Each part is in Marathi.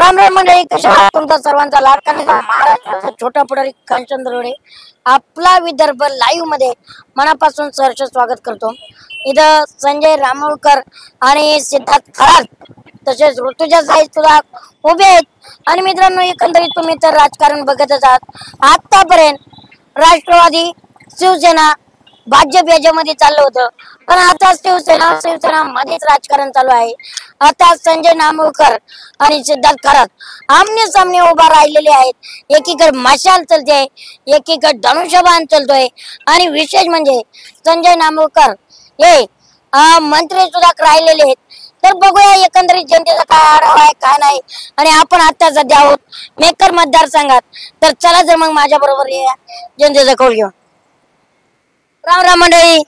राम राम मंडळी, कशा आहात? तुमचा सर्वांचा लाडका नेता महाराष्ट्राचा छोटा पुढारी कांचन दरोडे आपला विदर्भ लाईव्ह मध्ये मनापासून सहर्ष स्वागत करतो। इथं संजय रामोळकर आणि सिद्धार्थ खरात तसेच ऋतुजा साहिब सुद्धा उभे आहेत। आणि मित्रांनो, एकंदरीत तुम्ही तर राजकारण बघतच आहात। आतापर्यंत राष्ट्रवादी, शिवसेना, भाजप याच्यामध्ये चाललं होतं, पण आता शिवसेना मध्येच राजकारण चालू आहे। आता संजय रामोळकर आणि सिद्धार्थ खरात आमने सामने उभा राहिलेले आहेत। एकीकडे मशाल चलते, एकीकडे धनुष्यबाण चलतोय। आणि विशेष म्हणजे संजय रामोळकर हे मंत्री सुद्धा राहिलेले आहेत। तर बघूया एकंदरीत जनतेचा काय आढावा आहे काय नाही। आणि आपण आता सध्या आहोत मेकर मतदारसंघात, तर चला जर मग माझ्या बरोबर या जनतेचा कौल घेऊ। राम राम मंडळी,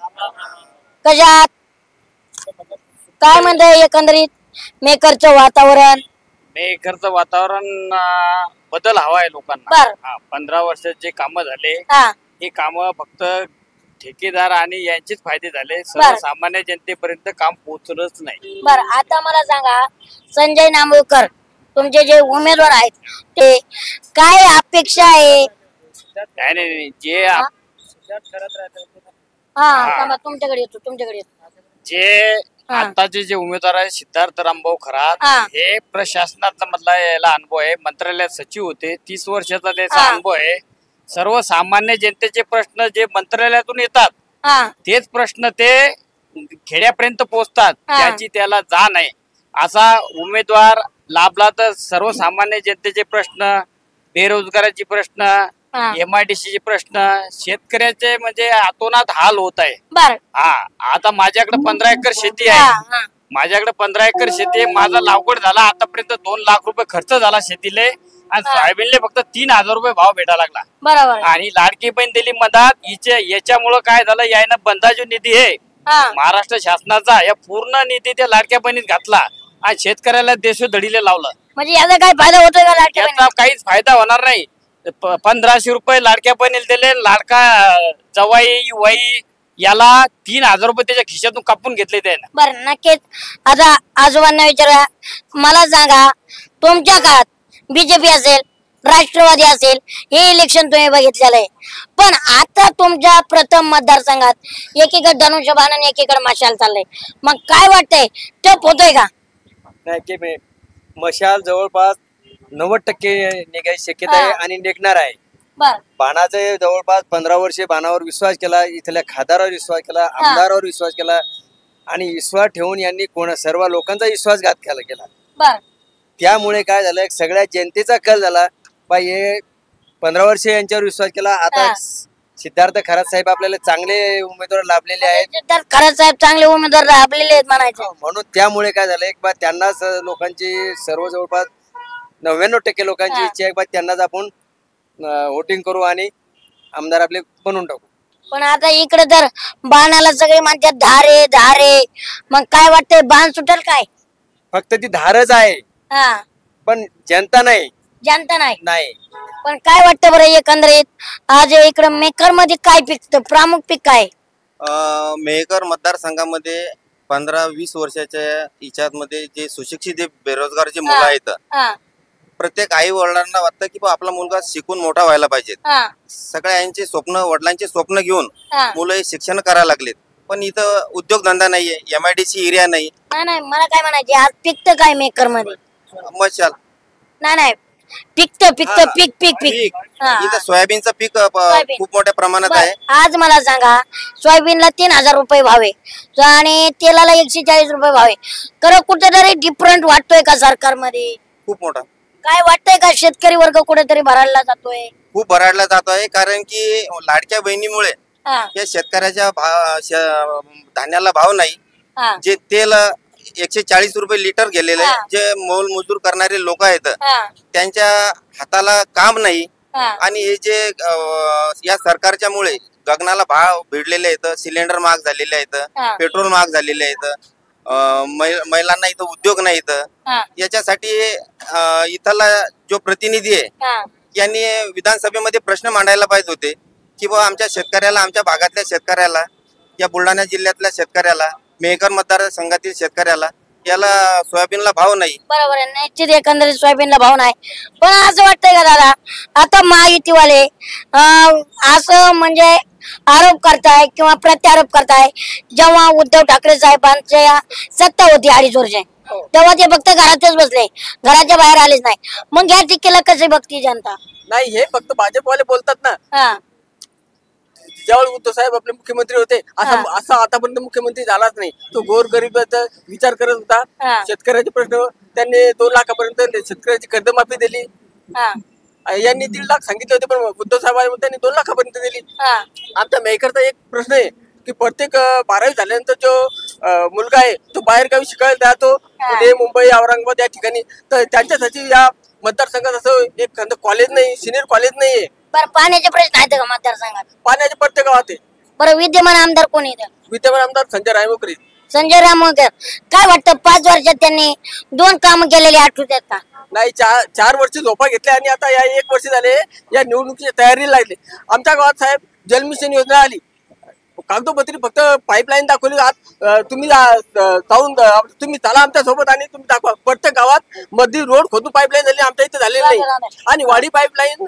कशा आहात? काय म्हणताय एकंदरीत मेकरचं वातावरण? मेकरचं वातावरण बदल हवा आहे लोकांना। 15 वर्षाचे काम झाले, हे काम फक्त ठेकेदार आणि यांचेच फायदे झाले, सर्वसामान्य जनतेपर्यंत काम पोहोचलंच नाही। बर, आता मला सांगा, संजय रामोळकर तुमचे जे उमेदवार आहेत ते काय अपेक्षा आहे? काय नाही, जे तुमच्याकडे जे आताचे जे उमेदवार आहे सिद्धार्थ रामभाऊ खरात, हे प्रशासनाचा मधला याला अनुभव आहे। मंत्रालयात सचिव होते, 30 वर्षाचा त्याचा अनुभव आहे। सर्वसामान्य जनतेचे प्रश्न जे मंत्रालयातून येतात तेच प्रश्न ते खेड्यापर्यंत पोहोचतात, त्याची त्याला जाण आहे। असा उमेदवार लाभला तर सर्वसामान्य जनतेचे प्रश्न, बेरोजगाराचे प्रश्न, MIDC चे प्रश्न, शेतकऱ्याचे म्हणजे आतोनात हाल होत आहे। आता माझ्याकडे 15 एकर शेती आहे, माझ्याकडे 15 एकर शेती आहे। माझा लागवड झाला आतापर्यंत 2 लाख रुपये खर्च झाला शेतीले, आणि सोयाबीनले फक्त 3000 रुपये भाव भेटा लागला। बरोबर, आणि लाडकी बहीण दिली मदत, याच्यामुळे काय झालं, यानं बंधा जो निधी आहे महाराष्ट्र शासनाचा, या पूर्ण निधी त्या लाडक्या बहिणीत घातला आणि शेतकऱ्याला देशोधडीला लावलं। म्हणजे याचा काय फायदा होतोय का? याचा काहीच फायदा होणार नाही। 1500 रुपये लाडक्या बहिणीला दिले, लाडका जवाई वही याला 3000 रुपये त्याच्या खिशातून कापून घेतले त्यानं। बरं, नक्कीच। आता आजोबांना विचारा, मला सांगा, तुमच्या काळात बीजेपी असेल, राष्ट्रवादी असेल, हे इलेक्शन तुम्ही बघितलेलं आहे, पण आता तुमच्या प्रथम मतदारसंघात एकीकडे धनुष्यबाण आणि एकीकडे मशाल चाललंय, मग काय वाटतंय, टप होतोय का? नाही, मशाल जवळपास 90% निघायची शक्यता आहे आणि निघणार आहे। बाणाचे जवळपास 15 वर्षे बाणावर विश्वास केला, इथल्या खासदारावर विश्वास केला, आमदारावर विश्वास केला, आणि विश्वास ठेवून यांनी सर्व लोकांचा विश्वासघात केला। त्यामुळे काय झालं, सगळ्या जनतेचा कल झाला, हे 15 वर्षे यांच्यावर विश्वास केला। आता सिद्धार्थ खरात साहेब आपल्याला चांगले उमेदवार लाभलेले आहेत, सिद्धार्थ खरात साहेब चांगले उमेदवार लाभलेले आहेत म्हणायचं। म्हणून त्यामुळे काय झालं, एक बार त्यांनाच लोकांची सर्व जवळपास 99% लोकांची इच्छा आहे, त्यांनाच आपण वोटिंग करू आणि आमदार आपले बनवून टाकू। पण आता इकडे तर बाणाला सगळे म्हणतात धारे धारे, मग काय वाटतंय, बाण सुटेल काय? फक्त ती धारच आहे, पण जनता नाही। पण काय वाटतं बरं एकंदरीत, आज इकडे मेकर मध्ये काय पिकतं, प्रमुख पीक काय? मेकर मतदारसंघामध्ये 15-20 वर्षाच्या याच्यात मध्ये जे सुशिक्षित बेरोजगार जे मुलं आहेत, प्रत्येक आई वडिलांना वाटतं की आपला मुलगा शिकून मोठा व्हायला पाहिजे। सगळ्यांचे स्वप्न, वडिलांचे स्वप्न घेऊन मुलं हे शिक्षण करायला लागलेत, पण इथं उद्योगधंदा नाहीये, MIDC एरिया नाही। मला काय म्हणायचे, आज पिकतं काय मेकर मध्ये? मशाल नाही, पिकतं पीक इथं सोयाबीनचं पीक खूप मोठ्या प्रमाणात आहे। आज मला सांगा, सोयाबीनला 3000 रुपये भाव आहे आणि तेलाला 140 रुपये भाव आहे, तर कुठेतरी डिफरंट वाटतोय का सरकारमध्ये? खूप मोठा। काय वाटतंय का शेतकरी वर्ग कुठेतरी भराडला जातोय? खूप भराडला जातोय, कारण की लाडक्या बहिणीमुळे या शेतकऱ्याच्या धान्याला भाव नाही। जे तेल 140 रुपये लिटर गेलेले, जे मोलमजूर करणारे लोक आहेत त्यांच्या हाताला काम नाही, आणि हे जे या सरकारच्या मुळे गगनाला भाव भिडलेले आहेत, सिलेंडर महाग झालेले आहेत, पेट्रोल महाग झालेले आहेत, महिलांना इथं उद्योग नाही इथं। याच्यासाठी इथला जो प्रतिनिधी आहे यांनी विधानसभेमध्ये प्रश्न मांडायला पाहिजे होते की बाबा आमच्या शेतकऱ्याला, आमच्या भागातल्या शेतकऱ्याला, या बुलढाणा जिल्ह्यातल्या शेतकऱ्याला, मेहकर मतदारसंघातील शेतकऱ्याला याला सोयाबीनला भाव नाही. बरोबर आहे, निश्चित एकंदरीत सोयाबीनला भाव नाही. पण असं वाटतंय का दादा, आता महायुतीवाले असं म्हणजे आरोप करताय किंवा प्रत्यारोप करताय, जेव्हा उद्धव ठाकरे साहेबांच्या सत्ता होती 2.5 वर्ष, तेव्हा ते फक्त घरातच बसले, घराच्या बाहेर आलेच नाही. मग या टीकेला कसे बघती जनता? नाही, हे फक्त भाजपवाले बोलतात ना. ज्यावेळी उद्धव साहेब आपले मुख्यमंत्री होते, असं आतापर्यंत मुख्यमंत्री झालाच नाही. तो गोरगरिबाचा विचार करत होता. शेतकऱ्याचे प्रश्न त्यांनी 2 लाखापर्यंत शेतकऱ्याची कर्जमाफी दिली. यांनी 1.5 लाख सांगितले होते, पण उद्धव साहेबांनी त्यांनी 2 लाखापर्यंत दिली. आमच्या मेकरचा एक प्रश्न आहे की प्रत्येक 12वी झाल्यानंतर जो मुलगा आहे तो बाहेरगावी शिकायला जातो, पुणे, मुंबई, औरंगाबाद या ठिकाणी, तर त्यांच्यासाठी या मतदारसंघात असं एक कॉलेज नाही, सिनियर कॉलेज नाहीये. बरं, पाण्याचे प्रश्न आहेत का मतदारसंघात? पाण्याचे प्रत्येक गावात आहे. बरं, विद्यमान आमदार कोण आहेत? विद्यमान आमदार संजय रायमुकरी. संजय रामोकर. काय वाटतं 5 वर्षात त्यांनी 2 कामं केलेली आठवतात का? नाही, 4 वर्ष झोपा घेतल्या आणि आता या 1 वर्ष झाले या निवडणुकीच्या तयारीला लागले. आमच्या गावात साहेब जल मिशन योजना आली, कागदोपत्री फक्त पाईपलाईन दाखवली. तुम्ही जाऊन तुम्ही चला आमच्या सोबत आणि तुम्ही दाखवा. प्रत्येक गावात मध्ये रोड खोदून पाईपलाईन झाली, आमच्या इथे झालेली नाही. आणि वाडी पाईपलाईन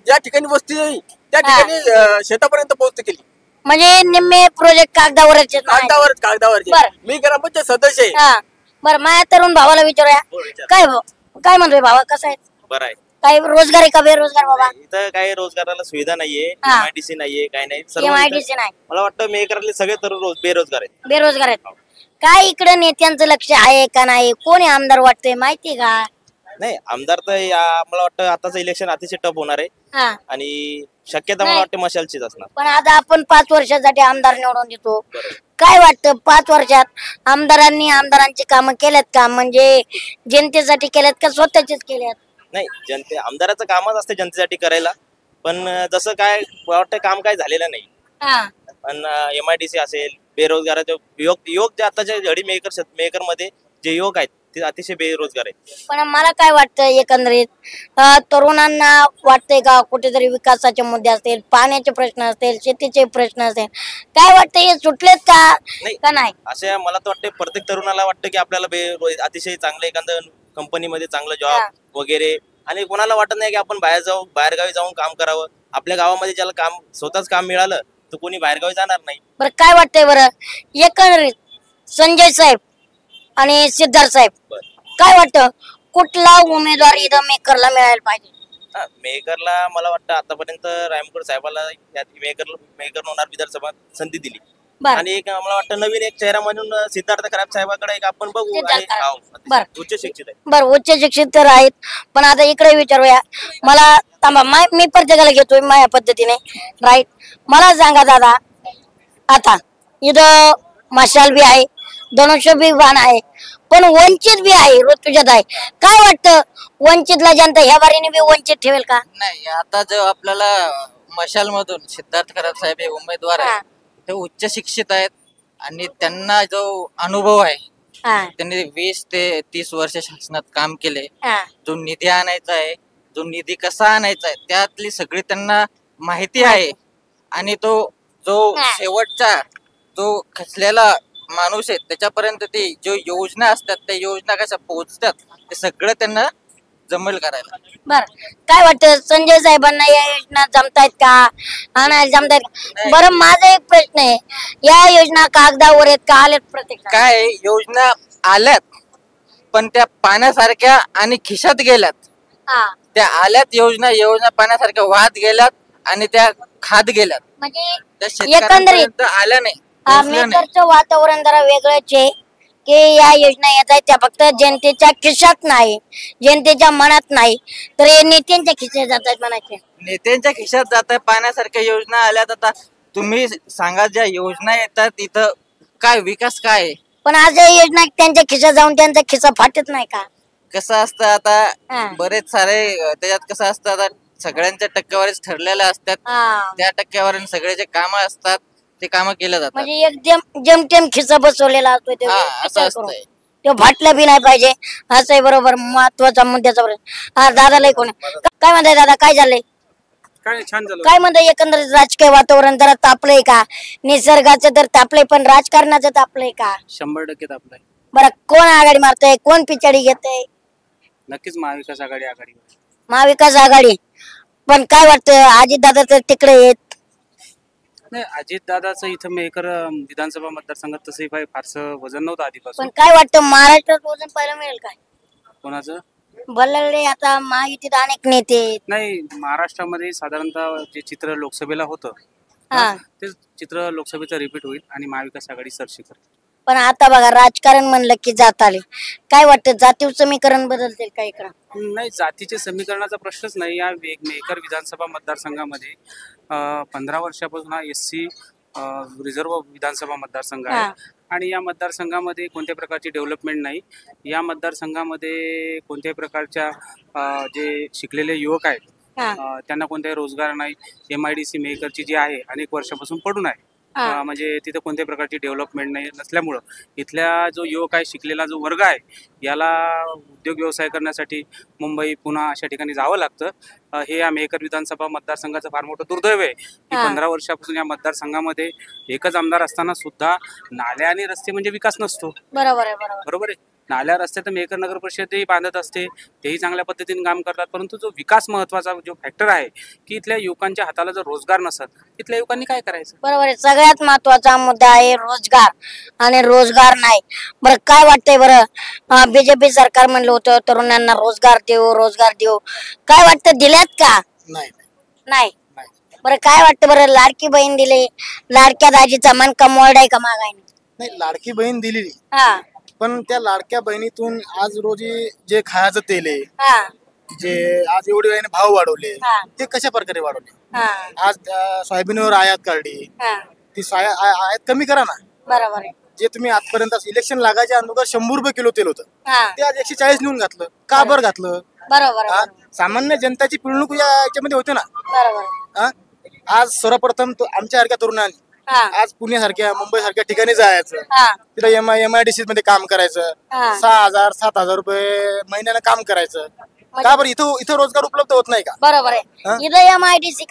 ज्या ठिकाणी वस्ती नाही त्या ठिकाणी शेतापर्यंत पोहोचते केली. म्हणजे निम्मे प्रोजेक्ट कागदावर. मी ग्रामपंचायत सदस्य आहे. बरं, माझ्या तरुण भावाला विचारूया. काय म्हणतोय भावा, कसं आहे? बरं आहे. काही रोजगार आहे का बेरोजगार बाबा? इथं काही रोजगाराला सुविधा नाहीये, MIDC नाहीये, काय नाही. MIDC नाही. मला वाटतं मेकरले सगळे तरुण बेरोजगार आहेत. बेरोजगार आहेत. काय इकडे नेत्यांचं लक्ष आहे का नाही? कोणी आमदार वाटतंय माहिती का? नाही, आमदार तर मला वाटतं आताच इलेक्शन अतिशय टफ होणार आहे आणि शक्यता मला वाटतं मशालचीच असणार. पण आता आपण 5 वर्षासाठी आमदार निवडून देतो. काय वाटतं 5 वर्षात आमदारांनी आमदारांची कामं केल्यात का? म्हणजे जनतेसाठी केल्यात का स्वतःचीच केल्यात? नाही, आमदाराचं कामच असते जनतेसाठी करायला, पण जसं काय वाटतं काम काय झालेलं नाही. पण MIDC असेल, बेरोजगाराचे युवक जे आताच्या घडी मेकर मध्ये जे युवक आहेत ते अतिशय बेरोजगार आहेत. पण मला काय वाटतं एकंदरीत तरुणांना वाटतंय का कुठेतरी विकासाचे मुद्दे असतील, पाण्याचे प्रश्न असतील, शेतीचे प्रश्न असतील, काय वाटतं हे सुटलेत का नाही? असे मला तर वाटतं प्रत्येक तरुणाला वाटतं की आपल्याला अतिशय चांगलं एखादं कंपनीमध्ये चांगलं जॉब वगैरे, आणि कोणाला वाटत नाही की आपण बाहेरगावी जाऊन काम करावं. आपल्या गावामध्ये ज्याला काम स्वतःच काम मिळालं तर कोणी बाहेरगावी जाणार नाही. बरं, काय वाटतंय बरं एकंदरीत संजय साहेब आणि सिद्धार्थ साहेब, काय वाटतं कुठला उमेदवार इथं मेकरला मिळायला पाहिजे? मेकरला मला वाटतं आतापर्यंत रायमुकर साहेबाला मेकर होणार विधानसभा संधी दिली, आणि एक मला वाटतं नवीन एक चेहरा म्हणून सिद्धार्थ खराब साहेबाकडे एक आपण बघू. उच्च शिक्षित आहे. बरं, उच्च शिक्षित तर आहेत, पण आता इकडे विचारूया. मला थांबा, मी प्रत्येकाला घेतोय माझ्या पद्धतीने, राईट? मला सांगा दादा, आता इथं मशाल बी आहे, धनुष्य बी बाण आहे, पण वंचित बी आहे, ऋतुजात आहे. काय वाटतं वंचितला जनता ह्या बारीने बी वंचित ठेवेल का? नाही, आता जो आपल्याला मशाल मधून सिद्धार्थ खराब साहेब हे उमेदवार आहे, ते उच्च शिक्षित आहेत आणि त्यांना जो अनुभव आहे, त्यांनी 20 ते 30 वर्ष शासनात काम केले. जो निधी आणायचा आहे, जो निधी कसा आणायचा आहे, त्यातली सगळी त्यांना माहिती आहे. आणि तो जो शेवटचा जो खचलेला माणूस आहे त्याच्यापर्यंत ती जो योजना असतात त्या योजना कशा पोहोचतात ते सगळं त्यांना जमेल करायला. बर, काय वाटतं संजय साहेबांना या योजना जमतायत का, आणायला जमतायत का? बरं, माझा एक प्रश्न आहे, या योजना कागदावर आहेत का आल्यात प्रत्येक? काय योजना आल्यात पण त्या पाण्यासारख्या आणि खिशात गेल्यात. त्या आल्यात योजना पाण्यासारख्या वाहत गेल्यात आणि त्या खात गेल्यात, म्हणजे एकंदरीत आल्या नाही. मेकरचं वातावरण जरा वेगळंच आहे की या योजना येत आहेत त्या फक्त जनतेच्या खिशात नाही, जनतेच्या मनात नाही, तर हे नेत्यांच्या खिशात जात आहेत म्हणायचे. नेत्यांच्या खिशात जात आहे. पाण्यासारख्या योजना आल्यात. आता तुम्ही सांगा, ज्या योजना येतात तिथं काय विकास काय आहे? पण आज या योजना त्यांच्या खिशात जाऊन त्यांचा खिसा फाटत नाही का? कसं असतं आता बरेच सारे त्याच्यात कसं असतं, आता सगळ्यांच्या टक्केवारीच ठरलेल्या असतात, त्या टक्केवारीने सगळे जे काम असतात ते काम केलं जातात. म्हणजे एकदम जमतेम खिसा बसवलेला असतो, तो फाटला बी नाही पाहिजे, असं आहे. बरोबर, महत्वाचा मुद्द्याचा प्रश्न. दादाला कोण काय म्हणताय? दादा काय झालंय? काय म्हणताय एकंदरीत राजकीय वातावरण जरा तापलंय का? निसर्गाचं तर तापलंय, पण राजकारणाचं तापलंय का? 100% तापलंय. बरं, कोण आघाडी मारतंय, कोण पिछाडी घेतंय? नक्कीच महाविकास आघाडी महाविकास आघाडी. पण काय वाटतं, अजितदादा तर तिकडे आहेत. नाही, अजितदादाचं इथं मेकर विधानसभा मतदारसंघात तसंही फारसं वजन नव्हतं आधीपासून. पण काय वाटतं, महाराष्ट्रात वजन पाहायला मिळेल काय? कोणाचं? भल्लाकडे आता महायुतीत अनेक नेते आहेत. नाही, महाराष्ट्रामध्ये साधारणतः जे चित्र लोकसभेला होतं ते चित्र लोकसभेचं रिपीट होईल आणि महाविकास आघाडी सरशी करेल. पण आता बघा, राजकारण म्हणलं की जात आले. काय वाटतं, जातीय समीकरण बदलतील का इकडं? नाही, जातीचे समीकरणाचा प्रश्नच नाही. या मेकर विधानसभा मतदारसंघामध्ये 15 वर्षापासून हा SC रिझर्व्ह विधानसभा मतदारसंघ आहे आणि या मतदारसंघामध्ये कोणत्याही प्रकारची डेव्हलपमेंट नाही. या मतदारसंघामध्ये कोणत्याही प्रकारच्या जे शिकलेले युवक आहेत त्यांना कोणताही रोजगार नाही. MIDC मेकरची जी आहे अनेक वर्षापासून पडून आहे. म्हणजे तिथे कोणत्याही प्रकारची डेव्हलपमेंट नाही नसल्यामुळं इथल्या जो युवक आहे, शिकलेला जो वर्ग आहे, याला उद्योग व्यवसाय करण्यासाठी मुंबई, पुणे अशा ठिकाणी जावं लागतं. हे या मेकर विधानसभा मतदारसंघाचं फार मोठं दुर्दैव आहे की 15 वर्षापासून या मतदारसंघामध्ये एकच आमदार असताना सुद्धा नाल्या आणि रस्ते म्हणजे विकास नसतो. बरोबर आहे. नाल्या रस्ते तर मेकर नगर परिषदही बांधत असते, तेही चांगल्या पद्धतीने काम करतात. परंतु जो विकास महत्वाचा जो फॅक्टर आहे की इथल्या युवकांच्या हाताला जर रोजगार नसत, इथल्या युवकांनी काय करायचं? बरोबर आहे. सगळ्यात महत्वाचा मुद्दा आहे रोजगार, आणि रोजगार नाही. बरं, काय वाटतंय बरं, BJP सरकार म्हणलं होतं तरुणांना रोजगार देऊ. काय वाटतं, दिल्यात का? नाही. बरं, काय वाटतं बरं, लाडकी बहीण दिली, लाडक्या दाजीचा मन का मोरडाय का मागायने? नाही, लाडकी बहीण दिलेली, पण त्या लाडक्या बहिणीतून आज रोजी जे खायचं तेल आहे, जे आज एवढे वेळेने भाव वाढवले, ते कशा प्रकारे वाढवले? आज सोयाबीनवर आयात काढली, ती आयात कमी करा ना. बरोबर आहे. जे तुम्ही आजपर्यंत इलेक्शन लागायच्या अगोदर 100 रुपये किलो तेल होतं, ते आज 140 नेऊन घातलं. का बरं घातलं? बरोबर. सामान्य जनताची पिळवणूक याच्यामध्ये होते ना. बरोबर. आज सर्वप्रथम आमच्या सारख्या तरुणांनी आज पुण्यासारख्या, मुंबई सारख्या ठिकाणी जायचं, तिथे MIDC मध्ये काम करायचं, 6,000-7,000 रुपये महिन्यानं काम करायचं. का बरं? इथं रोजगार उपलब्ध होत नाही का? बरोबर आहे. इथं MIDC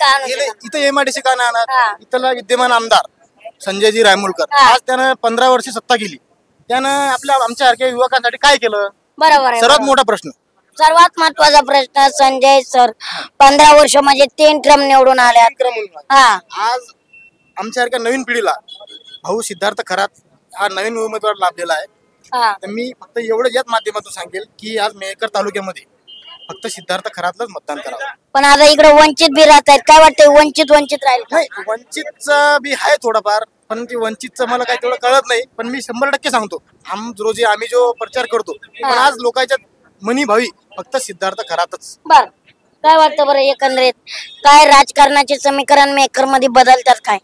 का नाही आणणार? इथला विद्यमान आमदार संजयजी रायमुलकर, आज त्यानं 15 वर्ष सत्ता केली, त्यानं आमच्या सारख्या युवकांसाठी काय केलं? बरोबर आहे. सर्वात मोठा प्रश्न, सर्वात महत्वाचा प्रश्न, संजय सर 15 वर्ष म्हणजे 3 टर्म निवडून आल्या. आज आमच्यासारख्या नवीन पिढीला भाऊ सिद्धार्थ खरात हा नवीन उमेदवार लाभलेला आहे. तर मी फक्त एवढं याच माध्यमातून सांगेल की आज मेहकर तालुक्यामध्ये फक्त सिद्धार्थ खरातलाच मतदान करावं. पण आता इकडे वंचित बी राहत आहेत, काय वाटतं, वंचित राहील? नाही, वंचितचं बी आहे थोडंफार, पण ते वंचितचं मला काही तेवढं कळत नाही. पण मी 100% सांगतो, रोजी आम्ही जो प्रचार करतो, पण आज लोकांच्या मनी भावी फक्त सिद्धार्थ खरातच. बर, काय वाटतं बरं, एकंदरीत काय राजकारणाचे समीकरण मेकर मध्ये बदलतात? काय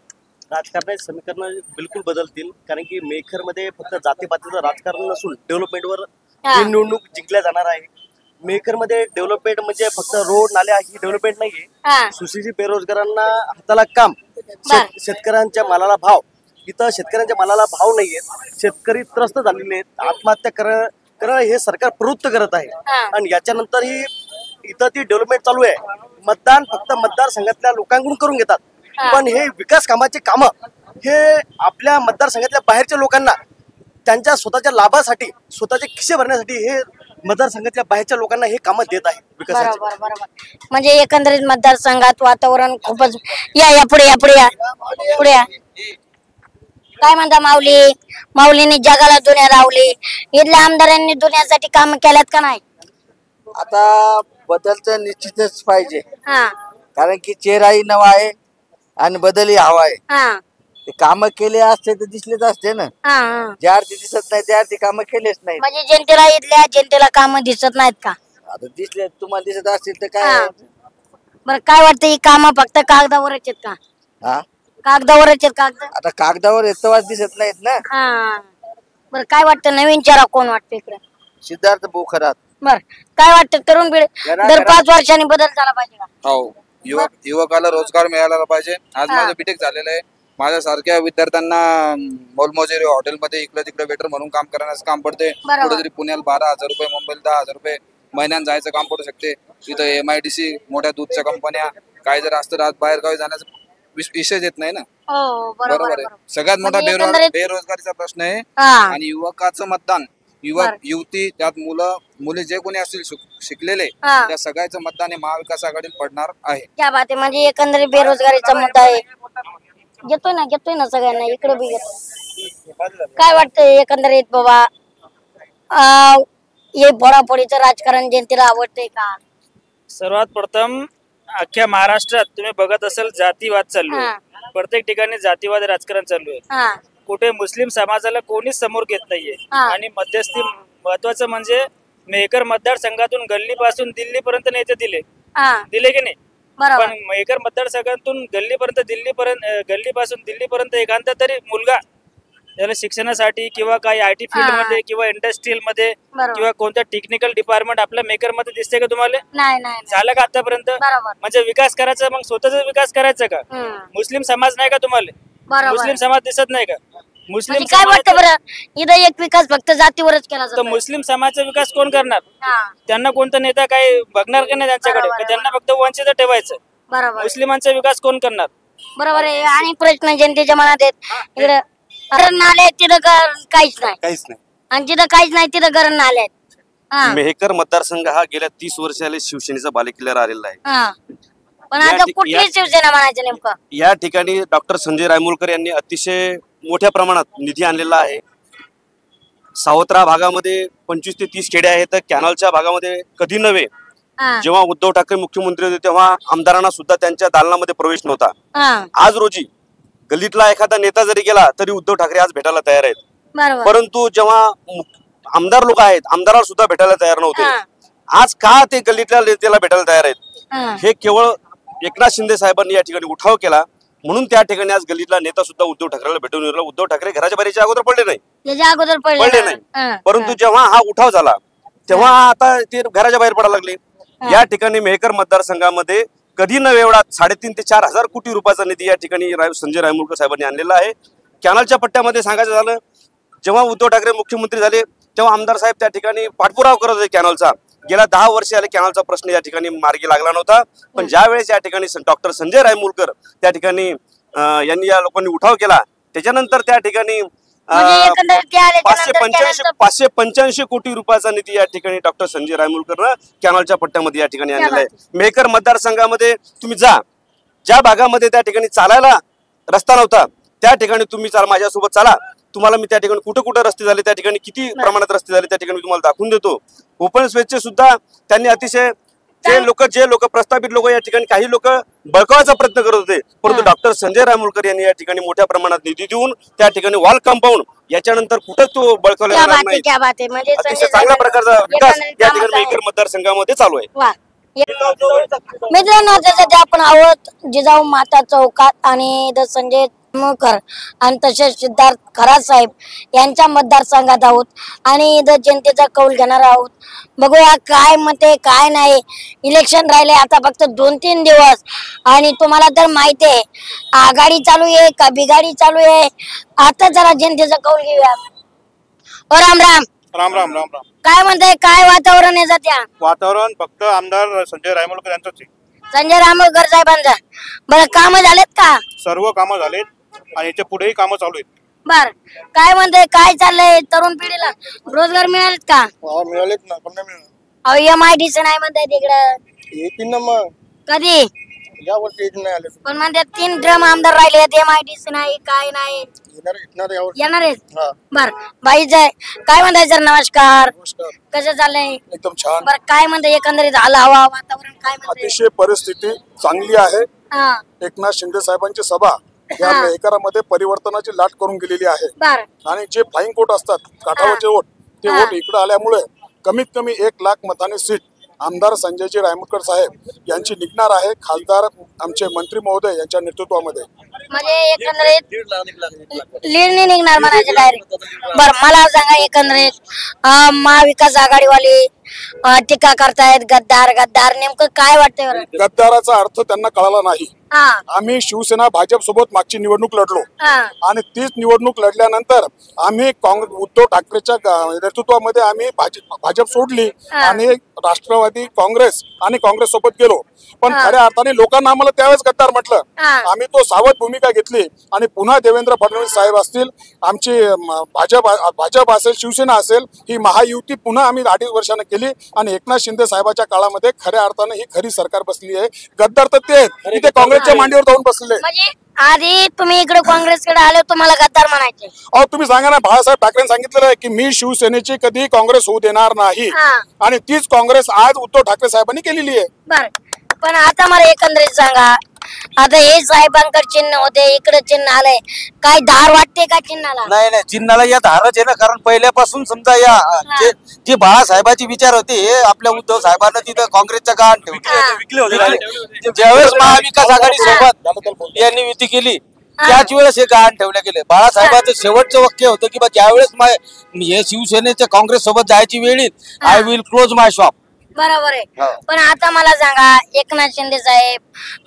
राजकारणाचे समीकरण बिलकुल बदलतील, कारण की मेकर मध्ये फक्त जातीपातीचं राजकारण नसून डेव्हलपमेंटवर निवडणूक जिंकल्या जाणार आहे. मेकर मध्ये डेव्हलपमेंट म्हणजे फक्त रोड नाल्या ही डेव्हलपमेंट नाहीये. सुशिक्षित बेरोजगारांना हाताला काम, शेतकऱ्यांच्या मालाला भाव. इथं शेतकऱ्यांच्या मालाला भाव नाहीये, शेतकरी त्रस्त झालेले आहेत, आत्महत्या करणं हे सरकार प्रवृत्त करत आहे. आणि याच्यानंतर ही इथं ती डेव्हलपमेंट चालू आहे. मतदान फक्त मतदारसंघातल्या लोकांकडून करून घेतात, पण हे विकास कामाचे काम हे आपल्या मतदारसंघातल्या बाहेरच्या लोकांना त्यांच्या स्वतःच्या लाभासाठी, स्वतःचे खिसे भरण्यासाठी हे मतदारसंघातल्या बाहेरच्या लोकांना हे कामं देत आहे विकासाचे. बरोबर. म्हणजे एकंदरीत मतदारसंघात वातावरण खूपच या पुढे काय म्हणता माऊलीने जगाला दुनिया लावली, इथल्या आमदारांनी दुनियासाठी काम केल्यात का नाही? आता बदल तर निश्चितच पाहिजे, कारण की चेहराही नवा आहे आणि बदलही हवा आहे. काम केले असते तर दिसलेच असते ना. ज्या अर्थी दिसत नाही त्या अर्थी काम केलेच नाही. म्हणजे इथल्या जनतेला काम दिसत नाहीत का? आता दिसले, तुम्हाला दिसत असतील तर काय? बरं, काय वाटतं, ही काम फक्त कागदावरच आहेत का? कागदावरच आहेत. आता कागदावर येतवाच दिसत नाहीत ना. बरं, काय वाटतं, नवीन चेहरा कोण वाटतं इकडे? सिद्धार्थ भाऊ खरात. बरं, काय वाटतं, तरुण पिढी दर 5 वर्षांनी बदल झाला पाहिजे का? हो, युवकाला रोजगार मिळाला पाहिजे. आज माझं बीटेक झालेलं आहे. माझ्यासारख्या विद्यार्थ्यांना मोलमजुरी हॉटेलमध्ये इकडे तिकडे वेटर म्हणून काम करण्याचं काम पडते. कुठेतरी पुण्याला 12,000 रुपये, मुंबईला 10,000 रुपये महिन्यात जायचं काम पडू शकते. इथं MIDC मोठ्या दूधच्या कंपन्या काय जर असतं, आज बाहेर गावी जाण्याचा विषय येत नाही ना. बरोबर आहे. सगळ्यात मोठा बेरोजगारीचा प्रश्न आहे आणि युवकाचं मतदान युवक युवती त्यात मुले जे कोणी असतील शिकलेले हा. त्या सगळ्याचं मतदान हे महाविकास आघाडीला पडणार आहे. क्या बात आहे. म्हणजे एकंदरीत बेरोजगारीचा मुद्दा आहे. घेतोय ना सगळ्यांना इकडे बी घेतो. काय वाटतंय एकंदरीत बाबा हे फोडाफोडीचं राजकारण जनतेला आवडतंय का? सर्वात प्रथम अख्ख्या महाराष्ट्रात तुम्ही बघत असाल जातीवाद चालू आहे. प्रत्येक ठिकाणी जातीवाद राजकारण चालू आहे. कुठे मुस्लिम समाजाला कोणीच समोर घेत नाहीये. आणि मध्यस्थी महत्वाचं म्हणजे मेहकर मतदारसंघातून गल्लीपासून दिल्लीपर्यंत नेते दिले की नाही. पण मेहकर मतदारसंघातून गल्लीपासून दिल्लीपर्यंत एखादा तरी मुलगा त्याला शिक्षणासाठी किंवा काही IT फील्ड मध्ये किंवा इंडस्ट्रीयल मध्ये किंवा कोणत्या टेक्निकल डिपार्टमेंट आपल्या मेकर मध्ये दिसते का तुम्हाला? झालं का आतापर्यंत? म्हणजे विकास करायचा मग स्वतःचा विकास करायचा का? मुस्लिम समाज नाही का तुम्हाला? मुस्लिम समाज दिसत नाही का? मुस्लिम काय वाटतं बरं इथं एक विकास फक्त जातीवरच केला तर मुस्लिम समाजाचा विकास कोण करणार? त्यांना कोणता नेता काही बघणार का नाही त्यांच्याकडे? त्यांना फक्त वंचित ठेवायचं. मुस्लिमांचा विकास कोण करणार? बरोबर आहे. आणि प्रश्न जनतेच्या मनात आहेत. इकडे गरण नाले तिथं काहीच नाही आणि जिथं काहीच नाही तिथं गरण नाले आहेत. मेहकर मतदारसंघ हा गेल्या 30 वर्षाला शिवसेनेचा बालेकिल्ला राहिलेला आहे. पण आता कुठली शिवसेना म्हणायचं नेमकं? या ठिकाणी डॉक्टर संजय रायमुलकर यांनी अतिशय मोठ्या प्रमाणात निधी आणलेला आहे. सावत्रा भागामध्ये 25 ते 30 खेडे आहेत. कॅनलच्या भागामध्ये कधी नव्हे. जेव्हा उद्धव ठाकरे मुख्यमंत्री होते तेव्हा आमदारांना सुद्धा त्यांच्या दालनामध्ये प्रवेश नव्हता. आज रोजी गल्लीतला एखादा नेता जरी गेला तरी उद्धव ठाकरे आज भेटायला तयार आहेत. परंतु जेव्हा आमदार लोक आहेत आमदाराला सुद्धा भेटायला तयार नव्हते. आज का ते गल्लीतल्या नेत्याला भेटायला तयार आहेत? हे केवळ एकनाथ शिंदे साहेबांनी या ठिकाणी उठाव केला म्हणून त्या ठिकाणी आज गल्लीतला नेता सुद्धा उद्धव ठाकरेला भेटून गेला. उद्धव ठाकरे घराच्या बाहेरच्या अगोदर पडले नाही. परंतु जेव्हा हा उठाव झाला तेव्हा आता ते घराच्या बाहेर पडायला लागले. या ठिकाणी मेहकर मतदारसंघामध्ये कधी न एवढा 3.5 ते 4 हजार कोटी रुपयाचा निधी या ठिकाणी संजय रायमुलकर साहेबांनी आणलेला आहे. कॅनलच्या पट्ट्यामध्ये सांगायचं झालं जेव्हा उद्धव ठाकरे मुख्यमंत्री झाले तेव्हा आमदार साहेब त्या ठिकाणी पाठपुरावा करत होते कॅनलचा. गेल्या 10 वर्ष आले कॅनलचा प्रश्न या ठिकाणी मार्गी लागला नव्हता. पण ज्या वेळेस या ठिकाणी डॉक्टर संजय रायमुलकर त्या ठिकाणी यांनी या लोकांनी उठाव केला त्याच्यानंतर त्या ठिकाणी 585 कोटी रुपयाचा निधी या ठिकाणी डॉक्टर संजय रायमुलकर कॅनलच्या पट्ट्यामध्ये या ठिकाणी आणलेला आहे. मेहकर मतदारसंघामध्ये तुम्ही ज्या भागामध्ये त्या ठिकाणी चालायला रस्ता नव्हता त्या ठिकाणी तुम्ही माझ्यासोबत चाला. तुम्हाला मी त्या ठिकाणी कुठं रस्ते झाले त्या ठिकाणी किती प्रमाणात रस्ते झाले त्या ठिकाणी तुम्हाला दाखवून देतो. ओपन स्पेसचे सुद्धा त्यांनी अतिशय जे लोक प्रस्थापित लोक या ठिकाणी काही लोक बळकावायचा प्रयत्न करत होते परंतु डॉक्टर संजय रायमुलकर यांनी या ठिकाणी मोठ्या प्रमाणात निधी देऊन त्या ठिकाणी वॉल कंपाऊंड याच्यानंतर कुठंच तो बळकावला जाणार नाही. अतिशय चांगल्या प्रकारचा विकास या ठिकाणी मेहकर मतदारसंघामध्ये चालू आहे. मित्रांनो सध्या आपण आहोत जिजाऊ माता चौकात आणि संजय रायमुलकर आणि तसेच सिद्धार्थ खरात साहेब यांच्या मतदारसंघात आहोत आणि जनतेचा कौल घेणार आहोत. बघूया काय मते काय नाही. इलेक्शन राहिले आता फक्त 2-3 दिवस आणि तुम्हाला तर माहिती आहे आघाडी चालू आहे का बिघाडी चालू आहे. आता जरा जनतेचा कौल घेऊया. राम राम राम राम राम राम. काय म्हणताय काय वातावरण आहे सध्या? वातावरण फक्त आमदार संजय रायमुलकर यांचंच आहे. संजय रायमुलकर साहेबांचा. बरं काम झालेत का? सर्व कामं झालेत आणि याच्या पुढेही कामं चालू आहेत. बर काय म्हणते काय चाललंय तरुण पिढीला रोजगार मिळालेत का? मिळालेत ना. पण नाही मिळाले. MIDC नाही म्हणताय तिकडं. येतील ना मग. कधी? या वर्षी येत नाही आले. पण म्हणतात 3 ड्रम आमदार राहिले MIDC नाही काय नाही येणार आहेत. बर बाई जय काय म्हणताय सर? नमस्कार. कसं चाललंय? एकदम छान. बर काय म्हणताय एकंदरीत आला हवा वातावरण काय म्हणताय? अतिशय परिस्थिती चांगली आहे. एकनाथ शिंदे साहेबांची सभा या मेहकरामध्ये परिवर्तनाची लाट करून गेलेली आहे. आणि जे फ्लाइंग कोट असतात काठावरचे वोट ते वोट इकडे आल्यामुळे कमीत कमी 1 लाख मताने सीट आमदार संजयजी रायमुलकर साहेब यांची निघणार आहे. खासदार आमचे मंत्री महोदय यांच्या नेतृत्वामध्ये म्हणजे एकंदरीत लीड निघणार म्हणायचं डायरेक्ट. बर मला सांगा एकंदरीत महाविकास आघाडीवाले टीका करतायत गद्दार गद्दार नेमकं काय वाटतंय? गद्दाराचा अर्थ त्यांना कळाला नाही. आम्ही शिवसेना भाजप सोबत मागची निवडणूक लढलो आणि तीच निवडणूक लढल्यानंतर आम्ही उद्धव ठाकरेच्या नेतृत्वामध्ये आम्ही भाजप सोडली आणि राष्ट्रवादी काँग्रेस आणि काँग्रेस सोबत गेलो. पण खऱ्या अर्थाने लोकांना आम्हाला त्यावेळेस गद्दार म्हटलं. आम्ही तो सावध भूमिका घेतली आणि पुन्हा देवेंद्र फडणवीस साहेब असतील, आमची भाजप असेल, शिवसेना असेल, ही महायुती पुन्हा आम्ही 2.5 वर्षानं केली आणि एकनाथ शिंदे साहेबाच्या काळामध्ये खऱ्या अर्थाने ही खरी सरकार बसली आहे. गद्दार तर ते इथे काँग्रेसच्या मांडीवर जाऊन बसले. आधी तुम्ही इकडे काँग्रेसकडे आले तुम्हाला गद्दार म्हणायचे. अहो तुम्ही सांगा ना, बाळासाहेब ठाकरेंनी सांगितलेलं आहे की मी शिवसेनेची कधी काँग्रेस होऊ देणार नाही आणि तीच काँग्रेस आज उद्धव ठाकरे साहेबांनी केलेली आहे. बर, पण आता मला एकंदरीत सांगा, आता हे साहेबांकडे चिन्ह होते, इकडे चिन्ह आलंय, काय धार वाटते का चिन्हाला? नाही नाही, चिन्हाला या धारच आहे ना, कारण पहिल्यापासून समजा या जे बाळासाहेबाचे विचार होते हे आपल्या उद्धव साहेबांना तिथं काँग्रेसच्या गाण विकले होते. ज्यावेळेस महाविकास आघाडी सोबत यांनी युती केली त्याच वेळेस हे गाण ठेवले गेले. बाळासाहेबांचं शेवटचं वाक्य होतं की ज्यावेळेस हे शिवसेनेच्या काँग्रेस सोबत जायची वेळ येईल, I will close my shop. बरोबर आहे. पण आता मला सांगा, एकनाथ शिंदे साहेब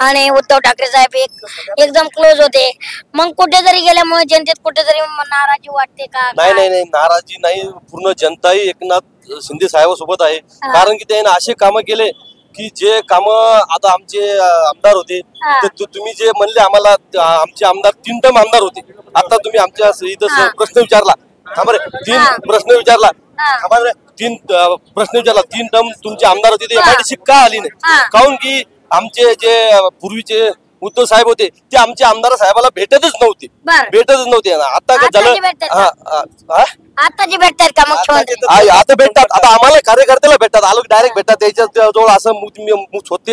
आणि उद्धव ठाकरे साहेब एकदम क्लोज होते, मग कुठेतरी गेल्यामुळे जनतेत कुठेतरी नाराजी वाटते का? नाही नाही नाही, नाराजी नाही, पूर्ण जनताही एकनाथ शिंदे साहेबांसोबत आहे. कारण की त्यांनी असे कामं केले की जे काम आता आमचे आमदार होते, तुम्ही जे म्हणले आम्हाला, आमचे आमदार 3 टर्म आमदार होते. आता तुम्ही आमच्या इथं प्रश्न विचारला, 3 प्रश्न विचारला, 3 टर्म तुमचे आमदार होते, MIDC का आली नाही? काऊन की आमचे जे पूर्वीचे उद्धव साहेब होते ते आमचे आमदार साहेबाला भेटतच नव्हते. आता काय झालं, आता जे भेटतात का मुख्यमंत्री? आता भेटतात, आता आम्हाला कार्यकर्त्याला भेटतात, आलो डायरेक्ट भेटतात. त्याच्या जवळ असं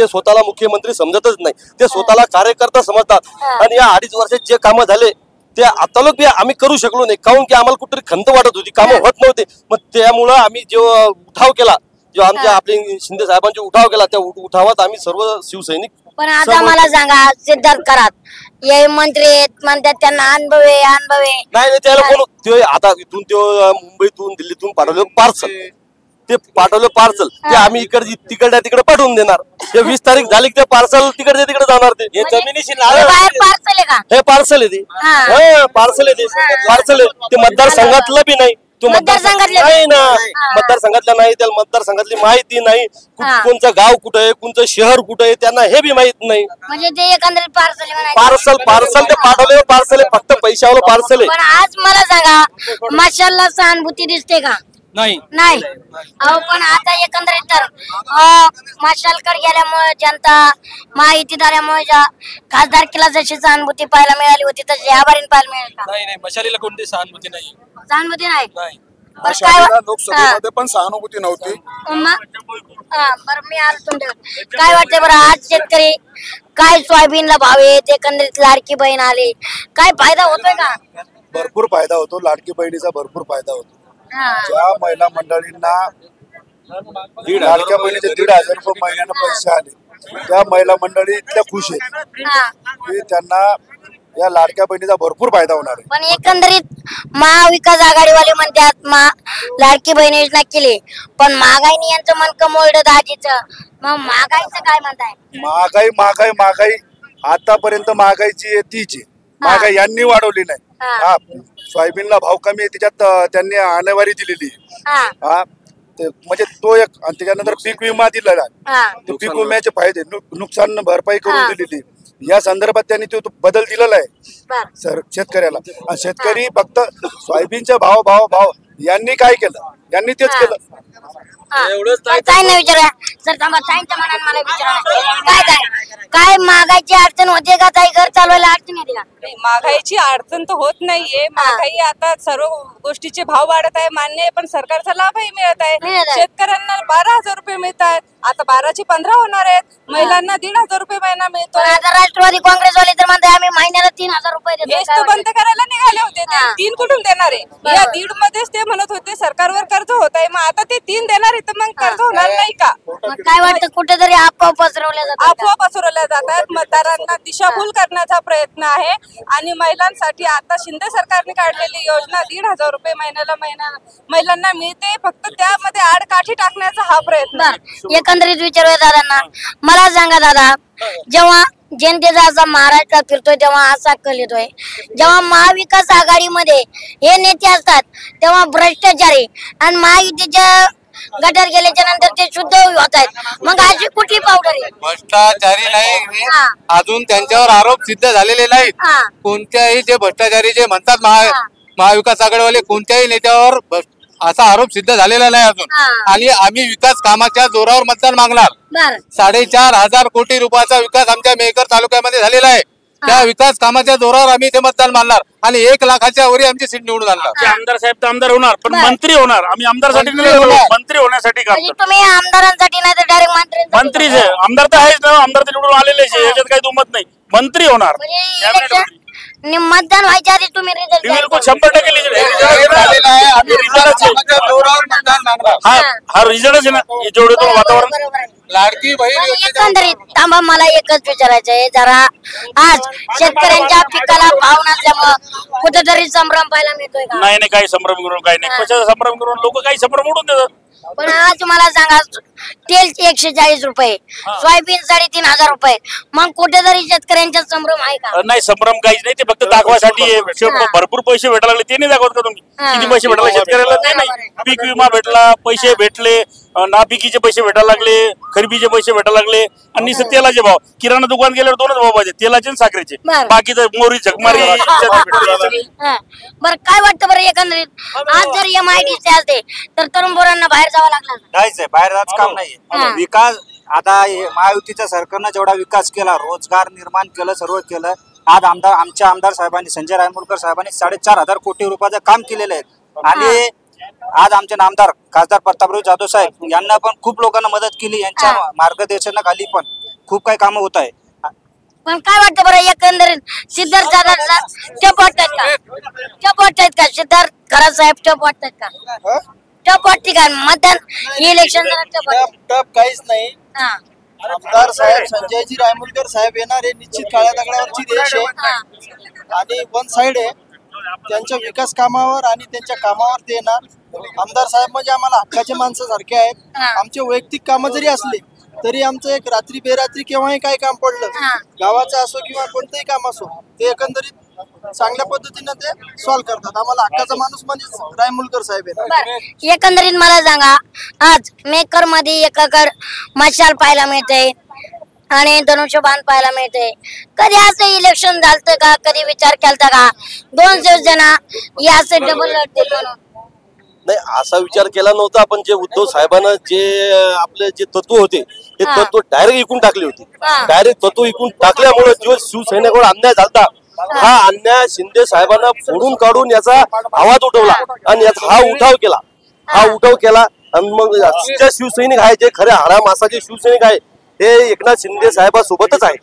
स्वतःला मुख्यमंत्री समजतच नाही, ते स्वतःला कार्यकर्ता समजतात. आणि या 2.5 वर्षात जे कामं झाले ते आता लोक आम्ही करू शकलो नाही, काऊन की आम्हाला कुठेतरी खंत वाटत होती, कामं होत नव्हते. मग त्यामुळं आम्ही जेव्हा उठाव केला, जेव्हा आमच्या आपले शिंदे साहेबांचे उठाव केला, त्या उठावात आम्ही सर्व शिवसैनिक. पण आता मला सांगा, सिद्धार्थ कराड हे मंत्री म्हणतात त्यांना अनुभव आहे. नाही, त्याला कोण आता इथून मुंबईतून दिल्लीतून पाठवलं पार्सल ते आम्ही तिकडल्या तिकडे पाठवून देणार. ते 20 तारीख झाली की ते पार्सल तिकडे जाणार. ते जमिनीशी पार्सल आहे का? हे पार्सल आहे, ते पार्सल आहे. ते मतदारसंघातलं बी नाही, तो मतदारसंघातला नाही ना, मतदारसंघातला नाही, त्याला मतदारसंघातली माहिती नाही, कोणचं गाव कुठं आहे, कोणचं शहर कुठं आहे, त्यांना हे बी माहित नाही. म्हणजे ते एकंदरीत पार्सल ते पाठवले पार्सल आहे, फक्त पैशावाला पार्सल आहे. पण आज मला सांगा, मशालला सहानुभूती दिसते का? नाही. अहो पण आता एकंदरीत तर मशालकडे गेल्यामुळे जनता माहितीदारामुळे खासदारकीला जशी सहानुभूती पाहायला मिळाली होती तशी याबारीन पाहायला मिळेल का? नाही, मशालीला कोणती सहानुभूती नाही. सहानुभूती नाही. लोकसभेमध्ये पण सहानुभूती नव्हती. बरं, मी आलो तुमच्याकडे. काय वाटतंय बरं, आज शेतकरी काय सोयाबीनला भाव आहेत, एकंदरीत लाडकी बहीण आली, काय फायदा होतोय का? भरपूर फायदा होतो, लाडकी बहिणीचा भरपूर फायदा होतो. ज्या महिला मंडळींना लाडक्या बहिणीचे 1,500 रुपये महिन्यानं पैसे आले, त्या महिला मंडळी इतक्या खुश आहेत की त्यांना या लाडक्या बहिणीचा भरपूर फायदा होणार आहे. पण एकंदरीत महाविकास आघाडीवाले म्हणतात लाडकी बहीण योजना केली, पण महागाईने यांचं मन कमवलं दाजीचं. मग महागाईचं काय म्हणताय? महागाई आतापर्यंत महागाईची तीच आहे. महागाई यांनी वाढवली नाही. सोयाबीनला भाव कमी आहे, त्याच्यात त्यांनी आणेवारी दिलेली आहे. म्हणजे तो एक, आणि त्याच्यानंतर पीक विमा दिलेला आहे, पीक विम्याचे फायदे, नुकसान भरपाई करून दिलेली. या संदर्भात त्यांनी तो बदल दिलेला आहे शेतकऱ्याला. आणि शेतकरी फक्त सोयाबीनचा भाव यांनी काय केलं, यांनी तेच केलं. काय नाही विचारा सर, थांबा, ताईंच्या मनात मला विचारा, काय महागाईची अडचण होते का? ताई, घर चालवायला अडचण येते का? महागाईची अडचण तर होत नाहीये. महागाई आता सर्व गोष्टीचे भाव वाढत आहे, मान्य आहे, पण सरकारचा लाभही मिळत आहे. शेतकऱ्यांना 12,000 रुपये मिळत आहेत, आता 12चे 15 होणार आहेत. महिलांना 1,500 रुपये महिना मिळतो. आता राष्ट्रवादी काँग्रेसवाले तर म्हणतात आम्ही महिन्याला 3,000 रुपये देतो. हेच तर बंद करायला निघाले होते. ते 3 कुठून देणार आहे? या 1.5 मध्येच ते म्हणत होते सरकारवर कर्ज होत आहे, मग आता ते 3 देणार आहे, तर मग कर्ज होणार नाही का? काय वाटतं, कुठेतरी अफवा पसरवल्या जातात. मतदारांना दिशाभूल करण्याचा प्रयत्न आहे. आणि महिलांसाठी आता शिंदे सरकारने काढलेली योजना 1,500 रुपये महिलांना मिळते, फक्त त्यामध्ये आडकाठी टाकण्याचा हा प्रयत्न. एकंदरीत विचारूया दादांना. मला सांगा दादा, जेव्हा जनतेचा असा महाराष्ट्रात फिरतोय तेव्हा असा कल येतोय. जेव्हा महाविकास आघाडीमध्ये हे नेते असतात तेव्हा भ्रष्टाचारी आणि महायुतीच्या गटार गेल्याच्या नंतर ते शुद्ध होत आहेत. मग अशी कुठली पावडर आहे? भ्रष्टाचारी नाही, अजून त्यांच्यावर आरोप सिद्ध झालेले नाहीत. कोणत्याही जे भ्रष्टाचारी जे म्हणतात महाविकास आघाडीवाले, कोणत्याही नेत्यावर असा आरोप सिद्ध झालेला नाही अजून. आणि आम्ही विकास कामाच्या जोरावर मतदान मागणार. 4.5 कोटी रुपयाचा विकास आमच्या मेहकर तालुक्यामध्ये झालेला आहे. त्या विकास कामाच्या जोरावर आम्ही ते मतदान मानणार आणि 1 लाखाच्या वरी आमची सीट निवडून आणणार. आमदार साहेब तर आमदार होणार, पण मंत्री होणार. आम्ही आमदारसाठी मंत्री होण्यासाठी काम करतो. तुम्ही आमदारांसाठी नाही तर डायरेक्ट मंत्रीच आहे. आमदार तर आहेच ना, आमदार तर निवडून आलेले आहे, याच्यात काही दुमत नाही. मंत्री होणार. मतदान व्हायच्या आधी तुम्ही रिझल्ट 100% हा रिझल्टच आहे ना, जेवढे तो वातावरण. लाडकी बहीण एकंदरीत थांबा, मला एकच विचारायचं आहे जरा. आज शेतकऱ्यांच्या पिकाला भाव नसल्यामुळे कुठेतरी संभ्रम पाहायला मिळतोय का? नाही, काही संभ्रम करून काही नाही. कशाचा संभ्रम करून लोक काही संभ्रम उडून देतात. पण आज मला सांगा, तेल 140 रुपये, सोयाबीन 3,500 रुपये, मग कुठेतरी शेतकऱ्यांचा संभ्रम आहे का? नाही, संभ्रम काहीच नाही. ते फक्त दाखवासाठी भरपूर पैसे भेटायला लागले, ते नाही दाखवत का तुम्ही? किती पैसे भेटायला शेतकऱ्याला? नाही, पीक विमा भेटला, पैसे भेटले, नापिकीचे पैसे भेटायला लागले, खरेदीचे पैसे भेटायला लागले. आणि तेलाचे भाव, किराणा दुकान गेल्यावर 2च भाव पाहिजे, तेलाचे आणि साखरेचे. बाकी तर मोरी झकमारी. बरं, काय वाटतं बरं एकंदरीत आज जर MIDC असते तर तरुण पोरांना बाहेर जावं लागलं? जायचंय, बाहेर जायचं काम नाहीये. विकास आता महायुतीच्या सरकारनं जेवढा विकास केला, रोजगार निर्माण केलं, सर्व केलं. आज आमच्या आमदार साहेबांनी, संजय रायमुलकर साहेबांनी 4.5 कोटी रुपयाचं काम केलेलं आहे. आणि आज आमचे नामदार खासदार प्रतापराव जाधव साहेब यांना पण खूप लोकांना मदत केली. यांच्या मार्गदर्शनाखाली पण खूप काही कामं होत आहे. पण काय वाटतं बरं एकंदरीत सिद्धार्थ दादा टप वाटतात का? टप वाटतात का सिद्धार्थ खरा साहेब? टप वाटतात का? टप वाटते का मतदान इलेक्शन? टप काहीच नाही. आमदार साहेब संजयजी रायमुलकर साहेब येणार हे निश्चित काळ्या दगडावरची देश आहे आणि वन साइड आहे. त्यांच्या विकास कामावर आणि त्यांच्या कामावर ते येणार. आमदार साहेब म्हणजे आम्हाला हक्काचे माणसं सारखे आहेत. आमचे वैयक्तिक कामं जरी असले तरी आमचं एक रात्री बेरात्री केव्हाही काय काम पडलं, गावाचं असो किंवा कोणतंही काम असो, ते एकंदरीत चांगल्या पद्धतीने ते सॉल्व्ह करतात. आम्हाला हक्काचा माणूस म्हणजे रायमुलकर साहेब आहे. एकंदरीत मला सांगा, आज मेकर मध्ये एकाकडे मशाल पाहायला मिळते आणि धनुष्यबाण पाहायला मिळते. कधी असं इलेक्शन झालं का? कधी विचार केलता का 2 शिवसेना या असं डबल लढतील म्हणून? नाही, असा विचार केला नव्हता. आपण जे उद्धव साहेबांना जे आपले जे तत्व होते ते तत्व डायरेक्ट इकून टाकले होते. डायरेक्ट तत्व इकून टाकल्यामुळे जो शिवसैनिकांवर अन्याय झाला, हा अन्याय शिंदे साहेबांना फोडून काढून याचा आवाज उठवला आणि याचा हा उठाव केला. आणि मग जे शिवसैनिक आहे, जे खऱ्या हाडा मासाचे शिवसैनिक आहे, ते एकनाथ शिंदे साहेबांसोबतच आहे.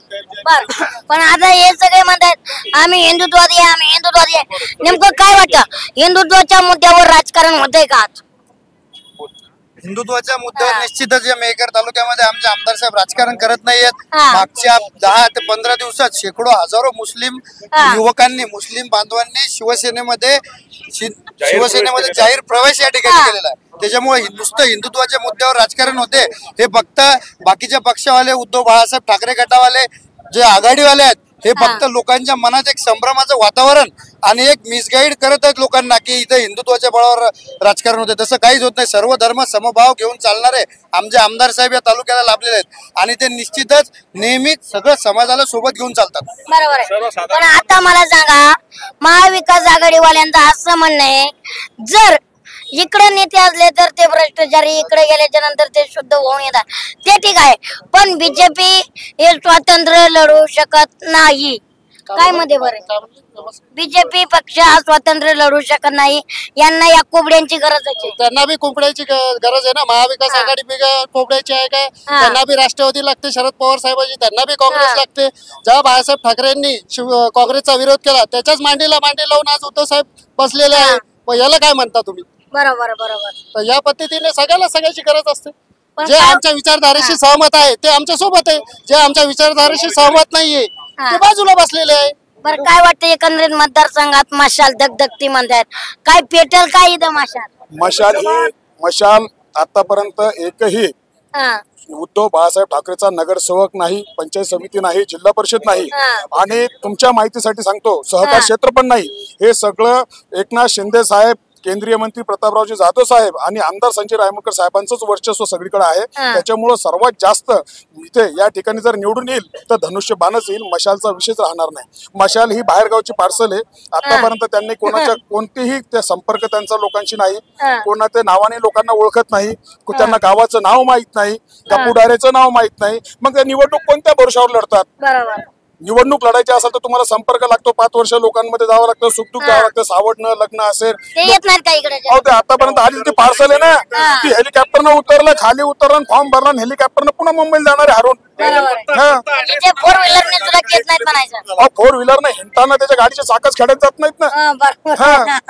पण आता हे सगळे म्हणतात आम्ही हिंदुत्ववादी आहे. नेमकं काय वाटतं, हिंदुत्वाच्या मुद्द्यावर राजकारण होतंय का? हिंदुत्वाच्या मुद्द्यावर निश्चितच या मेहकर तालुक्यामध्ये आमचे आमदार साहेब राजकारण करत नाहीयेत. मागच्या 10 ते 15 दिवसात शेकडो हजारो मुस्लिम युवकांनी, मुस्लिम बांधवांनी शिवसेनेमध्ये जाहीर प्रवेश या ठिकाणी केलेला आहे. त्याच्यामुळे नुसतं हिंदुत्वाच्या मुद्द्यावर राजकारण होते हे फक्त बाकीच्या पक्षावाले, उद्धव बाळासाहेब ठाकरे गटावाले, जे आघाडीवाले आहेत, हे फक्त लोकांच्या मनात एक संभ्रमाचं वातावरण आणि एक मिसगाईड करत आहेत लोकांना की इथं हिंदुत्वाच्या बळावर राजकारण होते. तसं काहीच होत नाही. सर्व धर्म समभाव घेऊन चालणारे आमचे आमदार साहेब या तालुक्याला लाभलेले आहेत आणि ते निश्चितच नेहमीच सगळं समाजाला सोबत घेऊन चालतात. बरोबर आहे. पण आता मला सांगा, महाविकास आघाडीवाल्यांचं असं म्हणणं आहे, जर इकडे नेते असले तर ते भ्रष्टाचारी, इकडे गेल्याच्या नंतर ते शुद्ध होऊन येतात. ते ठीक आहे, पण बीजेपी हे स्वातंत्र्य लढू शकत नाही. काय मध्ये बरं, बीजेपी पक्ष हा स्वातंत्र्य लढू शकत नाही. यांना या कोबड्यांची गरज आहे. त्यांना बी कोबड्याची गरज आहे ना. महाविकास आघाडी बी कोबड्याची आहे काय? त्यांना बी राष्ट्रवादी लागते, शरद पवार साहेबांची, त्यांना बी काँग्रेस लागते. जेव्हा बाळासाहेब ठाकरेंनी काँग्रेसचा विरोध केला, त्याच्याच मांडीला मांडी लावून आज उद्धव साहेब बसलेले आहे. मग याला काय म्हणता तुम्ही? बरोबर. तर या पद्धतीने सगळ्याची गरज असते. जे आमच्या विचारधारेशी सहमत आहे ते आमच्या सोबत आहे, जे आमच्या विचारधारेशी सहमत नाहीये ते बाजूला बसलेले आहे. बरं, काय वाटतं एकंदरीत मतदारसंघात मशाल धगधगती म्हणतात, काय पेटेल काय इथं मशाल? मशाल आतापर्यंत एकही उद्धव बाळासाहेब ठाकरेचा नगरसेवक नाही, पंचायत समिती नाही, जिल्हा परिषद नाही, आणि तुमच्या माहितीसाठी सांगतो सहकार क्षेत्र पण नाही. हे सगळं एकनाथ शिंदे साहेब, केंद्रीय मंत्री प्रतापरावजी जाधव साहेब आणि आमदार संजय रायमुळकर साहेबांचंच वर्चस्व सगळीकडे आहे. त्याच्यामुळं सर्वात जास्त इथे या ठिकाणी जर निवडून येईल तर धनुष्यबाणच येईल, मशालचा विषयच राहणार नाही. मशाल ही बाहेरगावची पार्सल आहे. आतापर्यंत त्यांनी कोणतीही संपर्क त्यांचा लोकांशी नाही, कोणाच्या नावाने लोकांना ओळखत नाही, त्यांना गावाचं नाव माहित नाही, त्या पुढाऱ्याचं नाव माहित नाही. मग त्या निवडणूक कोणत्या भरोशावर लढतात? निवडणूक लढायची असेल तर तुम्हाला संपर्क लागतो, 5 वर्ष लोकांमध्ये जावं लागतं, सुखदुःख जावं लागतं, सावडणं लग्न असेल. ते आतापर्यंत आली ती पार्सल आहे ना, ती हेलिकॉप्टरनं उतरलं, खाली उतरलं, फॉर्म भरला, हेलिकॉप्टरनं पुन्हा मुंबईला जाणार आहे हरून. 4 व्हीलर नाही हिंडताना त्याच्या गाडीचे चाकच खेड्यात जात नाहीत ना.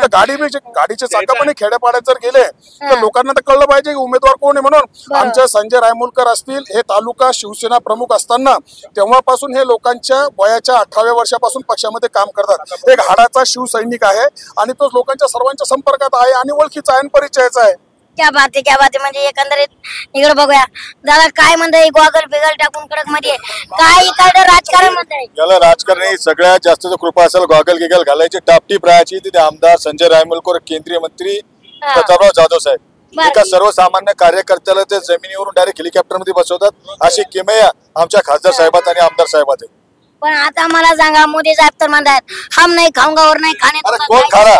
गाडीचे चाक पण खेड्यापाड्यात जर गेले तर लोकांना तर कळलं पाहिजे की उमेदवार कोण आहे म्हणून. आमच्या संजय रायमुळकर असतील, हे तालुका शिवसेना प्रमुख असताना तेव्हापासून हे लोकांच्या वयाच्या 18व्या वर्षापासून पक्षामध्ये काम करतात. एक हाडाचा शिवसैनिक आहे आणि तो लोकांच्या सर्वांच्या संपर्कात आहे आणि ओळखीचा आहे आणि परिचयाचा आहे. क्या बात आहे. म्हणजे एकंदरीत इकडे बघूया दादा काय म्हणताय, गॉगल बिगल टाकून कडक मध्ये काय इकडे राजकारण म्हणताय? याला राजकारण सगळ्यात जास्त कृपा असेल गॉगल गिगल घालायची, टापटीप राहायची तिथे आमदार संजय रायमुळकर, केंद्रीय मंत्री प्रतापराव जाधव साहेब एका सर्वसामान्य कार्यकर्त्याला ते जमिनीवरून डायरेक्ट हेलिकॉप्टर मध्ये बसवतात. अशी किमया आमच्या खासदार साहेबात आणि आमदार साहेबात. पण आता मला सांगा, मोदी साहेब तर म्हणतात हम नाही खाऊंगा और नाही खाणे. कोण खाला?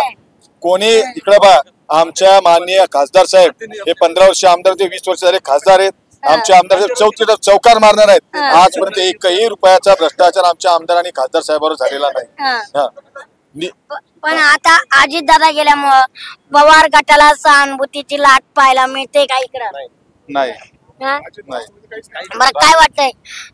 कोणी इकडे बा, आमच्या माननीय खासदार साहेब हे 15 वर्ष आमदार, ते 20 वर्ष झाले खासदार आहेत. आमचे आमदार साहेब चौकार मारणार आहेत. आजपर्यंत एकही रुपयाचा भ्रष्टाचार आमच्या आमदार आणि खासदार साहेबांवर झालेला नाही. पण आता अजित दादा गेल्यामुळं पवार गटाला सहानुभूतीची लाट पाहायला मिळते का इकडं? नाही. बरं काय वाटतंय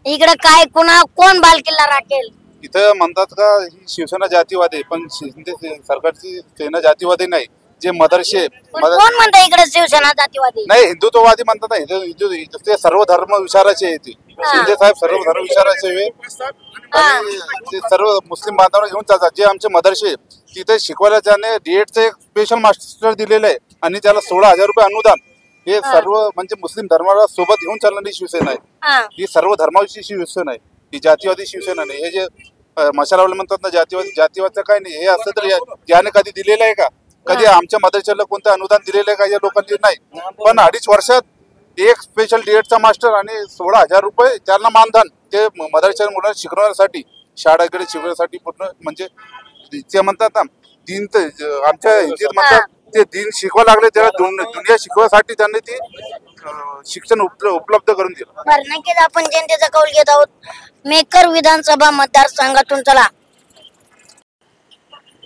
इकडं, काय कोण बालकिल्ला राखेल? इथं म्हणतात का ही शिवसेना जातीवादी, पण सरकारची सेना जातीवादी नाही. जे मदरशे कोण म्हणतं इकडे शिवसेना जातीवादी नाही, हिंदुत्ववादी म्हणतात ना. ते सर्व धर्म विचाराचे येते. शिंदे साहेब सर्व धर्म विचाराचे ते सर्व मुस्लिम बांधवांना घेऊन चालतात. जे आमचे मदरशे तिथे शिकवायला त्याने डीएडचं एक स्पेशल मास्टर दिलेलं आहे आणि त्याला 16,000 रुपये अनुदान. हे सर्व म्हणजे मुस्लिम धर्माला सोबत घेऊन चालणारी शिवसेना आहे. ही सर्व धर्माची शिवसेना आहे, ही जातीवादी शिवसेना नाही. हे जे मशालवाले म्हणतात ना जातीवादचं काय नाही. हे असं तर याने कधी दिलेलं आहे का? कधी आमच्या मदरशाला कोणतं अनुदान दिलेलं आहे का या लोकांनी? नाही. पण 2.5 वर्षात एक स्पेशल डीएडचा मास्टर आणि 16,000 रुपये त्यांना मानधन, ते मदरशा मुलांना शिकवण्यासाठी, शाळेकडे शिकवण्यासाठी पूर्ण. म्हणजे ते म्हणतात ना दिन, आमच्या हिंदीत म्हणतात ते दिन शिकवा लागले, त्याला दुनिया शिकवासाठी त्यांनी ती शिक्षण उपलब्ध करून दिलं. नक्कीच आपण जनतेचा कौल घेत आहोत. मेकर विधानसभा मतदारसंघातून चला.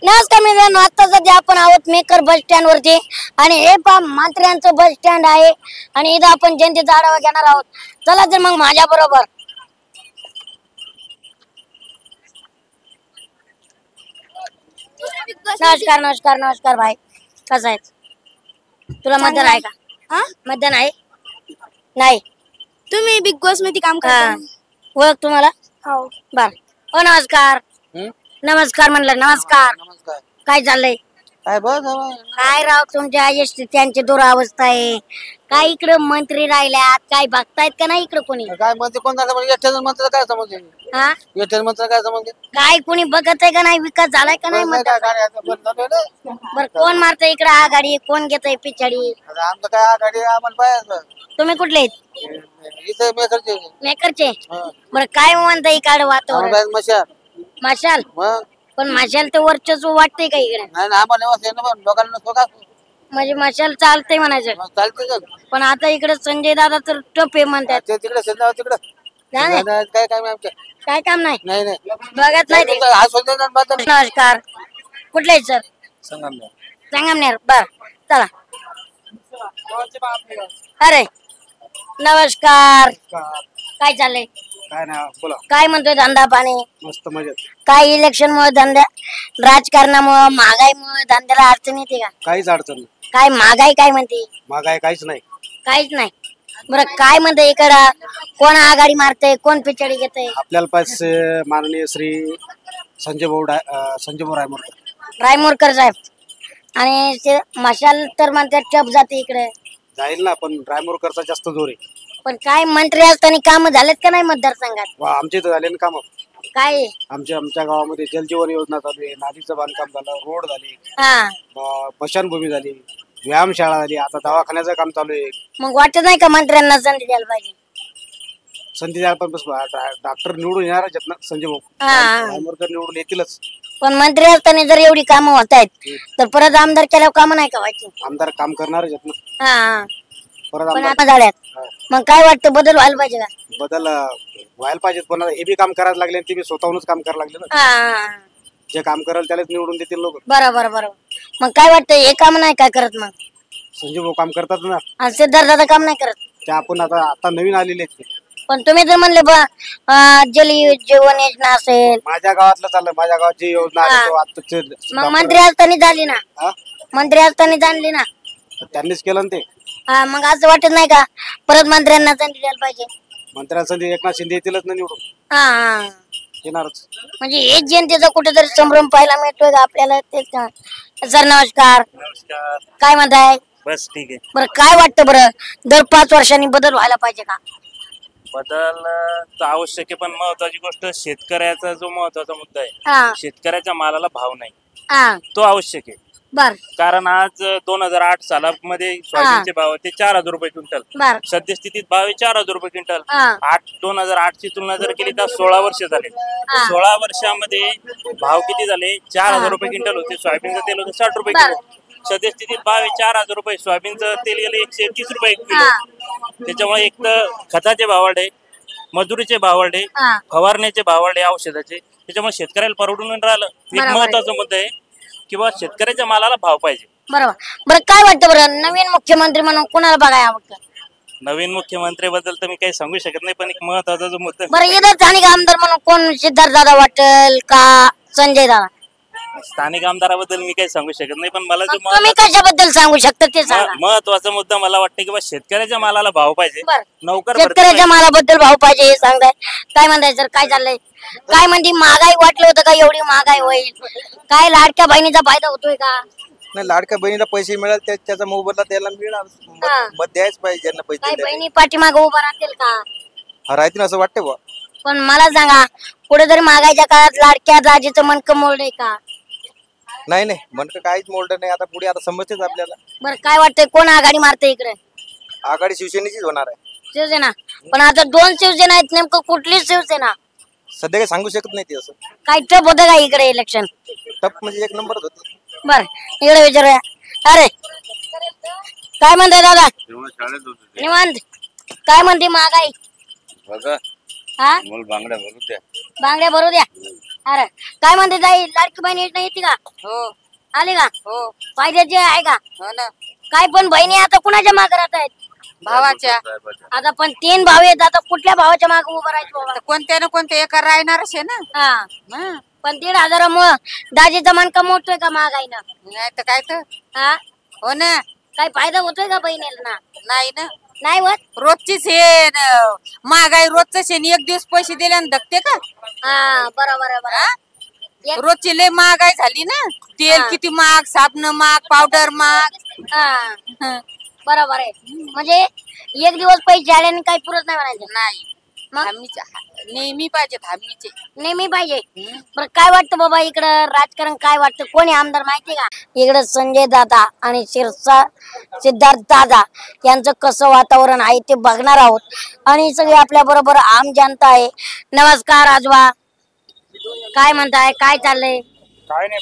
नमस्कार मित्रांनो, आता सध्या आपण आहोत मेकर बस स्टँड वरती आणि हे मंत्र्यांचं बस स्टँड आहे आणि इथं आपण जनतेचा आढावा घेणार आहोत. चला तर मग माझ्या बरोबर. नमस्कार भाई, कसं आहे? तुला मतदान आहे का? मतदान आहे? नाही. तुम्ही बिग बॉस मध्ये काम करता? ओळख तुम्हाला? हो. बर. हो नमस्कार. नमस्कार म्हणलं. नमस्कार. काय चाललंय? काय राव तुमच्या त्यांची दुरावस्था आहे. काय इकडे मंत्री राहिल्यात, काय बघतायत का नाही इकडे कोणी? काय मंत्री कोण झालं? मंत्र काय समजते? मंत्र काय समजते? काय कोणी बघत आहे का नाही? विकास झालाय का नाही? बर कोण मारतय इकडे आघाडी, कोण घेतय पिछाडी? आमचं काय आघाडी आम्हाला पाहिजे. तुम्ही कुठले आहेत? मेकरचे. बरं काय म्हणता इकडे वातावरण? मशाल. पण मशाल तर वर्चस्व वाटतंय का इकडे? म्हणजे मशाल चालतंय म्हणायचं. चालतंय पण आता इकडे संजय दादा तर टप आहे म्हणतात. काय काम नाही बघत नाही. नमस्कार. कुठले सर? संगमनेर. बर चला. अरे नमस्कार. काय चाललंय? काय नाही बोला. काय म्हणतोय धंदा पाणी? मस्त मजेत. काय इलेक्शन मुळे धंदा, राजकारणामुळे, महागाईमुळे धंद्याला अडचण येते का? काहीच अडचण नाही. काय महागाई काय म्हणते? महागाई काहीच नाही. काहीच नाही. बरं काय म्हणते इकडं, कोण आघाडी मारते, कोण पिछाडी घेते? आपल्याला पाहिजे माननीय श्री संजय भाऊ रायमुळकर साहेब. आणि मशाल तर म्हणते टप जाते इकडे. जाईल ना, पण रायमुळकरचा जास्त जोर आहे. पण काय मंत्री असताना काम झालेत का नाही मतदारसंघात? आमच्या इथं झाले ना काम. काय आमच्या गावामध्ये जलजीवन योजना चालू आहे, नालीचं बांधकाम झालं, रोड झाले, स्मशानभूमी झाली, व्यायामशाळा झाली, आता दवाखान्याचं काम चालू आहे. मग वाटत नाही का मंत्र्यांना संधी द्यायला पाहिजे? संधी द्यायला पण डॉक्टर निवडून येणारच आहेत ना, संजय भाऊ रायमोरकर निवडून येतीलच. पण मंत्री असताना जर एवढी कामं होत आहेत तर परत आमदार केल्यावर कामं नाही का व्हायची? आमदार काम करणारच आहेत ना. परत पण आमदार आता झाल्यात. मग काय वाटतं बदल व्हायला पाहिजे का? बदल व्हायला पाहिजेत, पण आता हे बी काम करायला लागले आणि ते बी स्वतःहूनच काम करायला लागले ना. जे काम कराल त्यालाच निवडून देतील लोक. बरोबर बरोबर. मग काय वाटतं हे काम नाही काय करत? मग संजय भाऊ काम करतात ना. आणि सिद्धार्थ दादा काम नाही करत? ते आपण आता नवीन आलेले आहेत ते. पण तुम्ही जर म्हणले जल जीवन योजना असेल, माझ्या गावातलं चाललं, माझ्या गावात जी योजना आहे तो आताचे मग मंत्री असताना झाली ना, मंत्री असताना जाणली ना, त्यांनीच केलं ना ते. मग असं वाटत नाही का परत मंत्र्यांना संधी द्यायला पाहिजे? मंत्र्यांना संधी एकनाथ शिंदे येतीलच ना निवडून. येणारच. म्हणजे हेच जनतेचा कुठेतरी संभ्रम पाहायला मिळतोय का आपल्याला? तेच का. सर नमस्कार. काय म्हणताय? बस ठीक आहे. बरं काय वाटतं बरं, दर 5 वर्षांनी बदल व्हायला पाहिजे का? बदल तर आवश्यक आहे, पण महत्वाची गोष्ट शेतकऱ्याचा जो महत्वाचा मुद्दा आहे, शेतकऱ्याच्या मालाला भाव नाही, तो आवश्यक आहे. बर. कारण आज 2008 सालामध्ये सोयाबीनचे भाव होते 4000 रुपये क्विंटल. सद्यस्थितीत भाव आहे 4000 रुपये क्विंटल. 2008 ची तुलना जर केली तर 16 वर्ष झाले. 16 वर्षामध्ये भाव किती झाले? 4000 रुपये क्विंटल होते. सोयाबीनचं तेल होतं 60 रुपये किलो. सद्यस्थितीत भाव आहे 4000 रुपये. सोयाबीनचं तेल गेलं 130 रुपये किलो. त्याच्यामुळे एक तर खताचे भाव वाढले, मजुरीचे भाव वाढले, फवारण्याचे भाव वाढले, औषधाचे. त्याच्यामुळे शेतकऱ्याला परवडून राहिलं. एक महत्वाचा मुद्दा आहे किंवा शेतकऱ्याच्या मालाला भाव पाहिजे. बरोबर. बरं काय वाटतं बरं, नवीन मुख्यमंत्री म्हणून कोणाला बघायला आवडतं? नवीन मुख्यमंत्री बद्दल तर मी काही सांगू शकत नाही, पण एक महत्वाचा जो मुद्दा बरं, इथं स्थानिक आमदार म्हणून कोण, सिद्धार्थ दादा वाटेल का संजय दादा? स्थानिक आमदाराबद्दल मी काही सांगू शकत नाही, पण मला जो तुम्ही कशाबद्दल सांगू शकता ते सांगा. महत्वाचा मुद्दा मला वाटतं की शेतकऱ्याच्या मालाला भाव पाहिजे. नोकर शेतकऱ्याच्या मालाबद्दल भाव पाहिजे हे सांगताय. काय म्हणताय सर, काय चाललंय? काय म्हणते, महागाई वाटलं होतं का एवढी महागाई होईल? काय लाडक्या बहिणीचा फायदा होतोय का? नाही, लाडक्या बहिणीला पैसे मिळाल त्याचा मोबदला त्याला मिळणार, मत द्यायच पाहिजे ज्यांना पैसे. काय बहिणी पाठीमागे उभा राहतील का? राहतील असं वाटतं बा. पण मला सांगा, कुठेतरी महागाईच्या काळात लाडक्या दाजीचं मनकं मोडलंय का? नाही नाही, म्हणतं काहीच मोडलं नाही. आता पुढे आता समजतेच आपल्याला. बरं काय वाटतंय, कोण आघाडी मारते इकडे? आघाडी शिवसेनेचीच होणार आहे. शिवसेना. पण आता 2 शिवसेना आहेत, नेमकं कुठली शिवसेना? सध्या काही सांगू शकत नाही ते. असं काय टप होतं का इकडे इलेक्शन? टप म्हणजे 1 नंबरच होते. बर, इकडे विचारूया. अरे काय म्हणताय दादा? निवांत. काय म्हणते महागाई? बांगड्या भरू द्या. बांगड्या भरू द्या. अरे काय म्हणते ताई, लाडकी बहीण योजना येते का? हो. आली का? हो. फायद्याची आहे का? हो ना. काय पण बहिणी आता कुणाच्या मागे राहत आहेत? भावाच्या. आता पण 3 भाव आहेत, आता कुठल्या भावाच्या मागे उभं राहायचं बाबा? कोणत्या ना कोणत्या एका राहणारच आहे ना. पण 1,500 दाजीचा मनका मोडतोय का महागाईनं? नाही तर काय तर. हो ना. काय फायदा होतोय का बहिणीला? नाही ना. नाही होत. रोजचीच हे महागाई रोजच आहे. 1 दिवस पैसे दिल्याने धकते का? बरोबर बरोबर. रोजची लय महागाई झाली ना. तेल किती महाग, साबण महाग, पावडर महाग. बरोबर आहे. म्हणजे 1 दिवस पैसे आल्याने काही पुरत नाही म्हणायचं? नाही. नेहमी पाहिजे, धामीचे नेहमी पाहिजे. बरं काय वाटतं बाबा, इकडं राजकारण काय वाटतं, कोणी आमदार माहिती का? इकडं संजय दादा आणि शिरसा सिद्धार्थ दादा यांचं कसं वातावरण आहे ते बघणार आहोत. आणि सगळे आपल्या बरोबर आम जनता आहे. नमस्कार आजोबा, काय म्हणताय, काय चाललंय? काय नाही,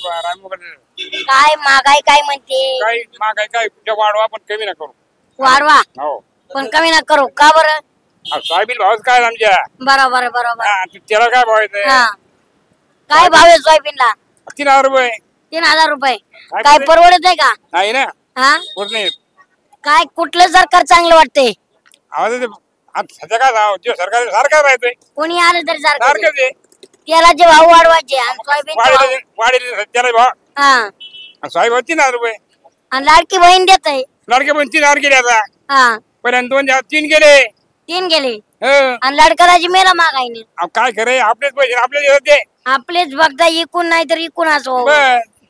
काय महागाई काय म्हणते? काय महागाई काय वाढवा, पण कमी ना करू. वाढवा हो, पण कमी ना करू का बरं? सोयाबीन भाव काय आमच्या? बरोबर बरोबर. त्याला काय भाव येते? काय भाव आहे सोयाबीनला? 3000 रुपये. 3000 रुपये. काय परवडत आहे का? नाही ना. काय कुठलं सरकार चांगलं वाटतंय? सध्या काय सरकार सारखं राहतंय. कोणी आलं तरी सारखंच आहे. तेलाचे भाव वाढवायचे आणि सोयाबीन वाढले त्याला भाव. सोयाबीन 3000 रुपये. आणि लाडकी बहीण देत आहे. लाडकी बहीण 3000 गेले आता. पर्यंत 3 गेले. 3 गेले. आणि लाडकाची मेला मागायने. काय खरंय, आपलेच पैसे आपले आपलेच बघता, इकून नाही तर इकून असो.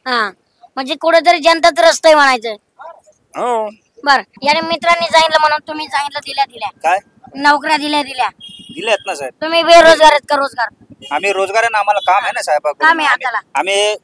म्हणजे कुठेतरी जनताच रस्त आहे म्हणायचं. हो. बर, याने मित्रांनी सांगितलं म्हणून तुम्ही सांगितलं दिल्या. काय नोकऱ्या दिल्यात ना साहेब. तुम्ही बेरोजगार आहेत का रोजगार? आम्ही रोजगार आहे ना, आम्हाला काम आहे ना साहेब. काम आहे हाताला. आम्ही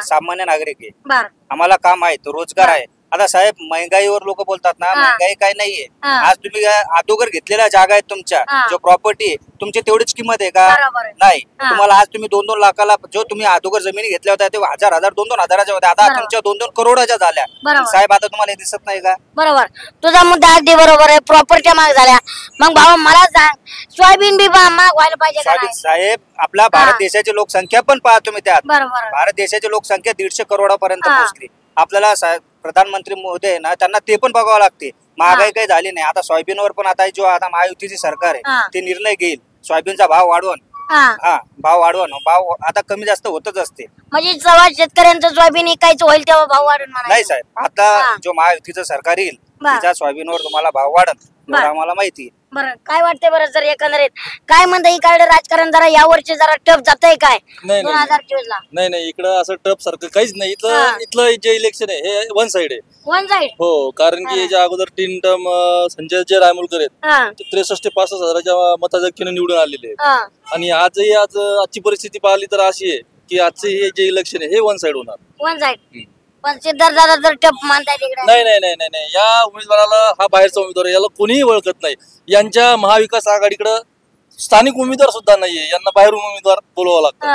सामान्य नागरिक आहे, बर आम्हाला काम आहे, तो रोजगार आहे. आता साहेब महंगाईवर लोक बोलतात ना, महंगाई काय नाहीये. आज तुम्ही अगोदर घेतलेल्या जागा आहेत तुमच्या, जो प्रॉपर्टी आहे तुमची तेवढीच किंमत आहे का? नाही. तुम्हाला आज तुम्ही 2-2 लाखाला जो तुम्ही अगोदर जमिनी घेतल्या होत्या ते 1000 2-2 हजाराच्या होत्या, आता तुमच्या 2-2 करोडाच्या झाल्या. साहेब आता तुम्हाला हे दिसत नाही का? बरोबर, तुझा मुद्दा अगदी बरोबर आहे. प्रॉपर्टी महाग झाल्या, मग भाऊ मला सांग सोयाबीन बी महाग व्हायला पाहिजे का नाही? साहेब आपला भारत देशाची लोकसंख्या पण पहा तुम्ही, त्यात बरोबर भारत देशाची लोकसंख्या 150 करोडापर्यंत पोहोचली. आपल्याला प्रधानमंत्री महोदय ना, त्यांना ते पण बघावं लागते. महागाई काही झाली नाही. आता सोयाबीनवर पण आता जो आता महायुतीची सरकार आहे ते निर्णय घेईल सोयाबीनचा भाव वाढवून. भाव वाढवून, भाव आता कमी जास्त होतच असते. म्हणजे जेव्हा शेतकऱ्यांचं सोयाबीन विकायचं होईल तेव्हा भाव वाढून नाही साहेब. आता जो महायुतीचं सरकार येईल त्याच्या सोयाबीनवर तुम्हाला भाव वाढत आम्हाला माहिती. बरं, काय वाटतंय बरं सर एकंदरीत काय म्हणता इकडे राजकारण जरा यावर्षी जरा टफ जातंय काय? 2024 ला नाही इकडं असं टफ सारखं काहीच नाही. इथलं जे इलेक्शन आहे हे वन साइड आहे. वन साइड हो, कारण की याच्या अगोदर 3 टर्म संजय रायमुलकर आहेत, 63 ते 65 हजाराच्या मताधिक्याने निवडून आलेले आहेत. आणि आजची परिस्थिती पाहिली तर अशी आहे की आजचे हे जे इलेक्शन आहे हे वन साइड होणार. वन साइड पण सिद्धार्थ दादा जर टप मानताय तिकडे? नाही, या उमेदवाराला हा बाहेरचा उमेदवार आहे, याला कोणीही ओळखत नाही. यांच्या महाविकास आघाडीकडे स्थानिक उमेदवार सुद्धा नाहीये, यांना बाहेरून उमेदवार बोलवावं लागतं.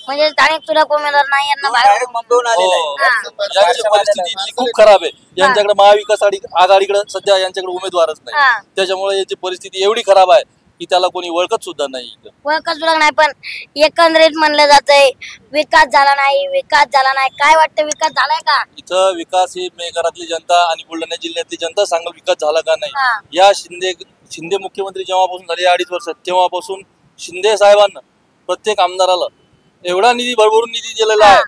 म्हणजे स्थानिक सुद्धा उमेदवार नाही, यांना बाहेर मुंबईहून आलेले. यांची परिस्थिती खूप खराब आहे. यांच्याकडे महाविकास आघाडीकडे सध्या यांच्याकडे उमेदवारच नाही, त्याच्यामुळे याची परिस्थिती एवढी खराब आहे की त्याला कोणी ओळखत सुद्धा नाही. ओळखत सुद्धा नाही. पण एकंदरीत म्हणलं जातंय विकास झाला नाही. काय वाटतं, विकास झालाय का इथं? विकास ही मेघरातली जनता आणि बुलढाणा जिल्ह्यातली जनता सांगा विकास झाला का नाही. या शिंदे मुख्यमंत्री जेव्हापासून झाले 2.5 वर्षात, तेव्हापासून शिंदे साहेबांना प्रत्येक आमदाराला एवढा निधी भरभरून निधी दिलेला आहे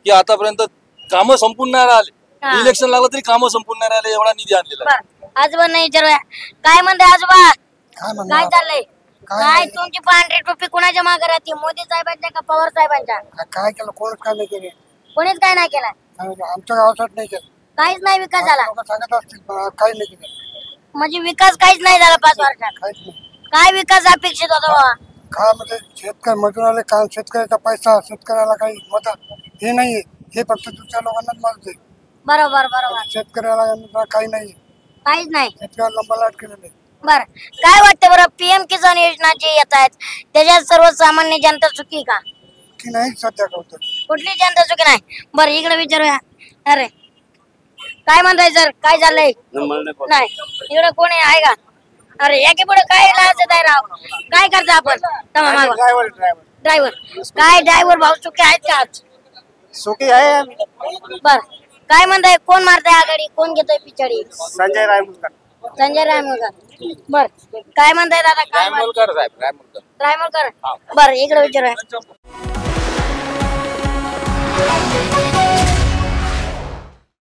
की आतापर्यंत कामं संपून नाही राहिले. इलेक्शन लागलं तरी कामं संपून नाही राहिले, एवढा निधी आणलेला आहे. आजोबा नाही विचारूया, काय म्हणते आजोबा? काय चाललंय? काय तुमची पांढरी टोपी कुणाच्या मागे राहते, मोदी साहेबांच्या का पवार साहेबांच्या? काय केलं? कोणच काय नाही केले. कोणीच काय नाही केलं. आमच्या गावात नाही केलं. काहीच नाही विकास झाला. सांगत असतील काही नाही केलं. म्हणजे विकास काहीच नाही झाला 5 वर्षात. काय विकास अपेक्षित होता बाबा? काय म्हणजे शेतकरी मजुराला काम, शेतकऱ्याचा पैसा, शेतकऱ्याला काही मदत हे नाहीये. हे फक्त दुसऱ्या लोकांनाच मदत आहे. बरोबर. शेतकऱ्याला काही नाही, काहीच नाही. शेतकऱ्याला लंबा केलं नाही. बर, काय वाटतं बरं PM किसान योजना जे येत आहेत त्याच्यात सर्वसामान्य जनता सुखी का? की नाही सध्या कुठली जनता सुखी नाही? बरं, इकडे विचारूया. अरे काय म्हणताय सर, काय चाललंय? नाही इकडे कोण आहे का? अरे याके पुढे काय लाजत आहे राव? काय करता आपण? ड्रायव्हर काय ड्रायव्हर भाऊ सुखी आहेत का आज? सुखी आहे. बर, काय म्हणताय, कोण मारताय आघाडी, कोण घेतोय पिछाडी? संजय रायमुलकर. बर, काय म्हणताय दादा? काय रायमुलकर. बर, इकडे विचारूया.